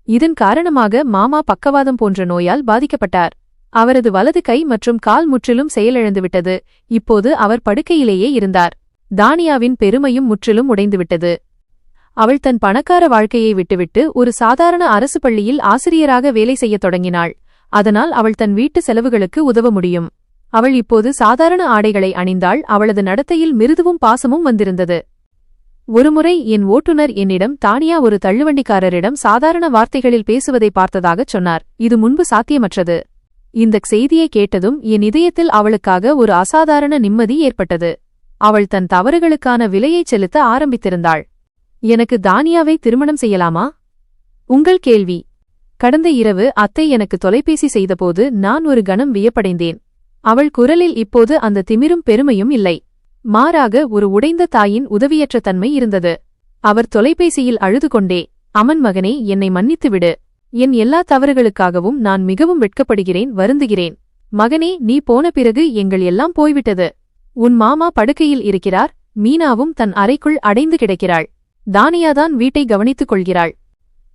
இதன் காரணமாக மாமா பக்கவாதம் போன்ற நோயால் பாதிக்கப்பட்டார். அவரது வலது கை மற்றும் கால் முற்றிலும் செயலிழந்துவிட்டது. இப்போது அவர் படுக்கையிலேயே இருந்தார். தானியாவின் பெருமையும் முற்றிலும் உடைந்துவிட்டது. அவள் தன் பணக்கார வாழ்க்கையை விட்டுவிட்டு ஒரு சாதாரண அரசு பள்ளியில் ஆசிரியராக வேலை செய்யத் தொடங்கினாள். அதனால் அவள் தன் வீட்டு செலவுகளுக்கு உதவ முடியும். அவள் இப்போது சாதாரண ஆடைகளை அணிந்தாள். அவளது நடத்தையில் மிருதுவும் பாசமும் வந்திருந்தது. ஒருமுறை என் ஓட்டுநர் என்னிடம் தானியா ஒரு தள்ளுவண்டிக்காரரிடம் சாதாரண வார்த்தைகளில் பேசுவதை பார்த்ததாகச் சொன்னார். இது முன்பு சாத்தியமற்றது. இந்தச் செய்தியை கேட்டதும் என் இதயத்தில் அவளுக்காக ஒரு அசாதாரண நிம்மதி ஏற்பட்டது. அவள் தன் தவறுகளுக்கான விலையைச் செலுத்த ஆரம்பித்திருந்தாள். எனக்கு தானியாவை திருமணம் செய்யலாமா? உங்கள் கேள்வி. கடந்த இரவு அத்தை எனக்கு தொலைபேசி செய்தபோது நான் ஒரு கணம் வியப்படைந்தேன். அவள் குரலில் இப்போது அந்த திமிரும் பெருமையும் இல்லை. மாறாக ஒரு உடைந்த தாயின் உதவியற்ற தன்மை இருந்தது. அவர் தொலைபேசியில் அழுது கொண்டே, அமன் மகனே, என்னை மன்னித்துவிடு. என் எல்லா தவறுகளுக்காகவும் நான் மிகவும் வெட்கப்படுகிறேன், வருந்துகிறேன். மகனே, நீ போன பிறகு எங்கள் எல்லாம் போய்விட்டது. உன் மாமா படுக்கையில் இருக்கிறார். மீனாவும் தன் அறைக்குள் அடைந்து கிடக்கிறாள். தானியாதான் வீட்டை கவனித்துக் கொள்கிறாள்.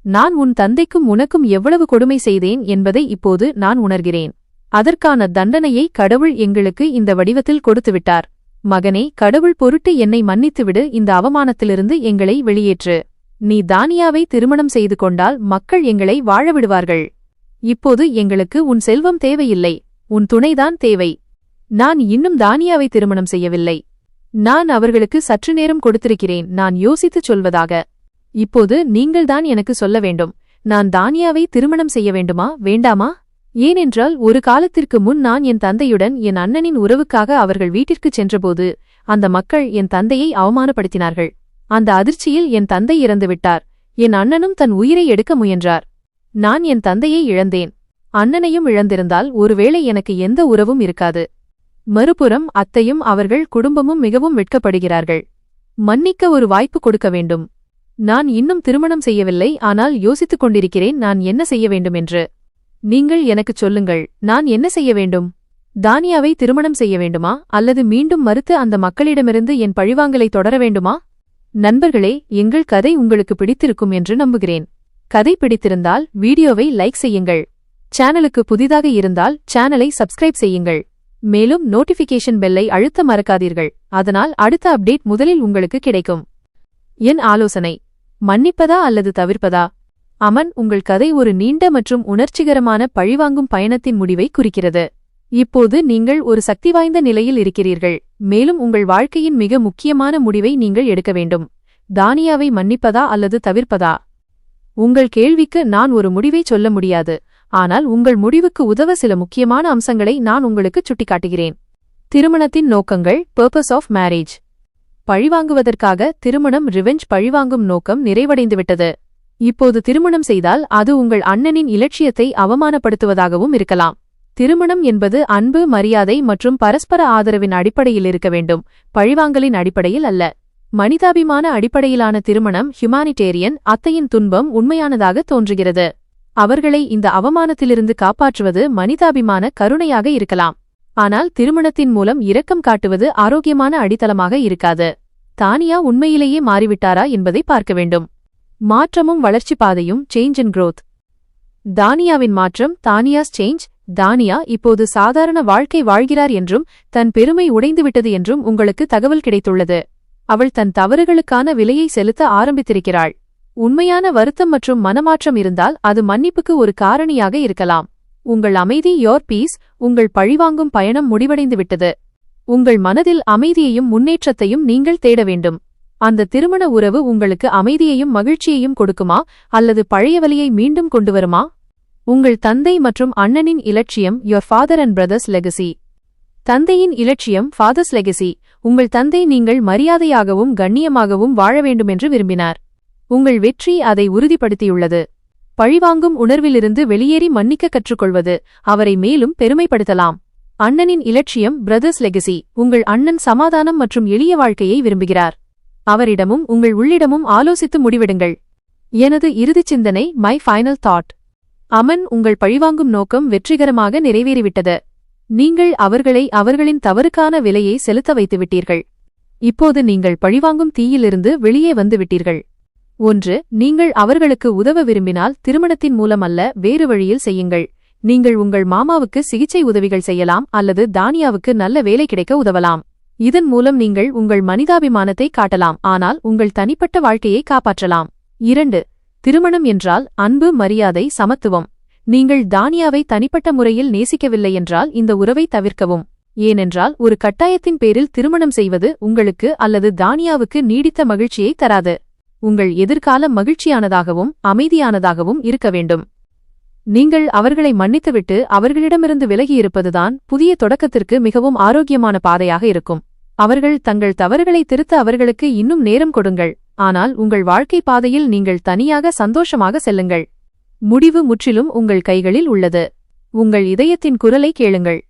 நான் உன் தந்தைக்கும் உனக்கும் எவ்வளவு கொடுமை செய்தேன் என்பதை இப்போது நான் உணர்கிறேன். அதற்கான தண்டனையை கடவுள் எங்களுக்கு இந்த வடிவத்தில் கொடுத்துவிட்டார். மகனே, கடவுள் பொருட்டு என்னை மன்னித்துவிடு. இந்த அவமானத்திலிருந்து எங்களை வெளியேற்று. நீ தானியாவை திருமணம் செய்து கொண்டால் மக்கள் எங்களை வாழவிடுவார்கள். இப்போது எங்களுக்கு உன் செல்வம் தேவையில்லை, உன் துணைதான் தேவை. நான் இன்னும் தானியாவை திருமணம் செய்யவில்லை. நான் அவர்களுக்கு சற்று நேரம் கொடுத்திருக்கிறேன். நான் யோசித்துச் சொல்வதாக. இப்போது நீங்கள்தான் எனக்கு சொல்ல வேண்டும். நான் தானியாவை திருமணம் செய்ய வேண்டுமா வேண்டாமா? ஏனென்றால் ஒரு காலத்திற்கு முன் நான் என் தந்தையுடன் என் அண்ணனின் உறவுக்காக அவர்கள் வீட்டிற்குச் சென்றபோது அந்த மக்கள் என் தந்தையை அவமானப்படுத்தினார்கள். அந்த அதிர்ச்சியில் என் தந்தை இறந்துவிட்டார். என் அண்ணனும் தன் உயிரை எடுக்க முயன்றார். நான் என் தந்தையை இழந்தேன். அண்ணனையும் இழந்திருந்தால் ஒருவேளை எனக்கு எந்த உறவும் இருக்காது. மறுபுறம் அத்தையும் அவர்கள் குடும்பமும் மிகவும் வெட்கப்படுகிறார்கள். மன்னிக்க ஒரு வாய்ப்பு கொடுக்க வேண்டும். நான் இன்னும் திருமணம் செய்யவில்லை, ஆனால் யோசித்துக் கொண்டிருக்கிறேன் நான் என்ன செய்ய வேண்டும் என்று. நீங்கள் எனக்குச் சொல்லுங்கள், நான் என்ன செய்ய வேண்டும்? தானியாவை திருமணம் செய்ய வேண்டுமா, அல்லது மீண்டும் மறுத்து அந்த மக்களிடமிருந்து என் பழிவாங்கலை தொடர வேண்டுமா? நண்பர்களே, எங்கள் கதை உங்களுக்கு பிடித்திருக்கும் என்று நம்புகிறேன். கதை பிடித்திருந்தால் வீடியோவை லைக் செய்யுங்கள். சேனலுக்கு புதிதாக இருந்தால் சேனலை சப்ஸ்கிரைப் செய்யுங்கள். மேலும் நோட்டிஃபிகேஷன் பெல்லை அழுத்த மறக்காதீர்கள், அதனால் அடுத்த அப்டேட் முதலில் உங்களுக்கு கிடைக்கும். என் ஆலோசனை: மன்னிப்பதா அல்லது தவிர்ப்பதா? அமன், உங்கள் கதை ஒரு நீண்ட மற்றும் உணர்ச்சிகரமான பழிவாங்கும் பயணத்தின் முடிவை குறிக்கிறது. இப்போது நீங்கள் ஒரு சக்திவாய்ந்த நிலையில் இருக்கிறீர்கள், மேலும் உங்கள் வாழ்க்கையின் மிக முக்கியமான முடிவை நீங்கள் எடுக்க வேண்டும். தானியாவை மன்னிப்பதா அல்லது தவிர்ப்பதா? உங்கள் கேள்விக்கு நான் ஒரு முடிவை சொல்ல முடியாது, ஆனால் உங்கள் முடிவுக்கு உதவ சில முக்கியமான அம்சங்களை நான் உங்களுக்கு சுட்டிக்காட்டுகிறேன். திருமணத்தின் நோக்கங்கள். Purpose of marriage. பழிவாங்குவதற்காக திருமணம். ரிவெஞ்ச். பழிவாங்கும் நோக்கம் நிறைவடைந்துவிட்டது. இப்போது திருமணம் செய்தால் அது உங்கள் அண்ணனின் இலட்சியத்தை அவமானப்படுத்துவதாகவும் இருக்கலாம். திருமணம் என்பது அன்பு, மரியாதை மற்றும் பரஸ்பர ஆதரவின் அடிப்படையில் இருக்க வேண்டும், பழிவாங்கலின் அடிப்படையில் அல்ல. மனிதாபிமான அடிப்படையிலான திருமணம். ஹியூமானிடேரியன். அத்தையின் துன்பம் உண்மையானதாக தோன்றுகிறது. அவர்களை இந்த அவமானத்திலிருந்து காப்பாற்றுவது மனிதாபிமான கருணையாக இருக்கலாம். ஆனால் திருமணத்தின் மூலம் இரக்கம் காட்டுவது ஆரோக்கியமான அடித்தளமாக இருக்காது. தானியா உண்மையிலேயே மாறிவிட்டாரா என்பதை பார்க்க வேண்டும். மாற்றமும் வளர்ச்சி பாதையும். Change and growth. தானியாவின் மாற்றம். தானியாஸ் சேஞ்ச். தானியா இப்போது சாதாரண வாழ்க்கை வாழ்கிறார் என்றும் தன் பெருமை உடைந்துவிட்டது என்றும் உங்களுக்கு தகவல் கிடைத்துள்ளது. அவள் தன் தவறுகளுக்கான விலையை செலுத்த ஆரம்பித்திருக்கிறாள். உண்மையான வருத்தம் மற்றும் மனமாற்றம் இருந்தால் அது மன்னிப்புக்கு ஒரு காரணியாக இருக்கலாம். உங்கள் அமைதி. Your peace. உங்கள் பழிவாங்கும் பயணம் முடிவடைந்துவிட்டது. உங்கள் மனதில் அமைதியையும் முன்னேற்றத்தையும் நீங்கள் தேட வேண்டும். அந்த திருமண உறவு உங்களுக்கு அமைதியையும் மகிழ்ச்சியையும் கொடுக்குமா, அல்லது பழைய வலியை மீண்டும் கொண்டுவருமா? உங்கள் தந்தை மற்றும் அண்ணனின் இலட்சியம். Your father and brother's legacy. தந்தையின் இலட்சியம். Fathers legacy. உங்கள் தந்தை நீங்கள் மரியாதையாகவும் கண்ணியமாகவும் வாழ வேண்டுமென்று விரும்பினார். உங்கள் வெற்றி அதை உறுதிப்படுத்தியுள்ளது. பழிவாங்கும் உணர்விலிருந்து வெளியேறி மன்னிக்க கற்றுக்கொள்வது அவரை மேலும் பெருமைப்படுத்தலாம். அண்ணனின் இலட்சியம். Brothers legacy. உங்கள் அண்ணன் சமாதானம் மற்றும் எளிய வாழ்க்கையை விரும்புகிறார். அவரிடமும் உங்கள் உள்ளிடமும் ஆலோசித்து முடிவெடுங்கள். எனது இறுதிச் சிந்தனை. My final thought. அமன், உங்கள் பழிவாங்கும் நோக்கம் வெற்றிகரமாக நிறைவேறிவிட்டது. நீங்கள் அவர்களை அவர்களின் தவறுக்கான விலையை செலுத்த வைத்துவிட்டீர்கள். இப்போது நீங்கள் பழிவாங்கும் தீயிலிருந்து வெளியே வந்துவிட்டீர்கள். 1. நீங்கள் அவர்களுக்கு உதவ விரும்பினால் திருமணத்தின் மூலம் அல்ல, வேறு வழியில் செய்யுங்கள். நீங்கள் உங்கள் மாமாவுக்கு சிகிச்சை உதவிகள் செய்யலாம் அல்லது தானியாவுக்கு நல்ல வேலை கிடைக்க உதவலாம். இதன் மூலம் நீங்கள் உங்கள் மனிதாபிமானத்தை காட்டலாம், ஆனால் உங்கள் தனிப்பட்ட வாழ்க்கையை காப்பாற்றலாம். 2. திருமணம் என்றால் அன்பு, மரியாதை, சமத்துவம். நீங்கள் தானியாவை தனிப்பட்ட முறையில் நேசிக்கவில்லை என்றால் இந்த உறவை தவிர்க்கவும். ஏனென்றால் ஒரு கட்டாயத்தின் பேரில் திருமணம் செய்வது உங்களுக்கு அல்லது தானியாவுக்கு நீடித்த மகிழ்ச்சியை தராது. உங்கள் எதிர்காலம் மகிழ்ச்சியானதாகவும் அமைதியானதாகவும் இருக்க வேண்டும். நீங்கள் அவர்களை மன்னித்துவிட்டு அவர்களிடமிருந்து விலகியிருப்பதுதான் புதிய தொடக்கத்திற்கு மிகவும் ஆரோக்கியமான பாதையாக இருக்கும். அவர்கள் தங்கள் தவறுகளை திருத்த அவர்களுக்கு இன்னும் நேரம் கொடுங்கள், ஆனால் உங்கள் வாழ்க்கை பாதையில் நீங்கள் தனியாக சந்தோஷமாக செல்லுங்கள். முடிவு முற்றிலும் உங்கள் கைகளில் உள்ளது. உங்கள் இதயத்தின் குரலை கேளுங்கள்.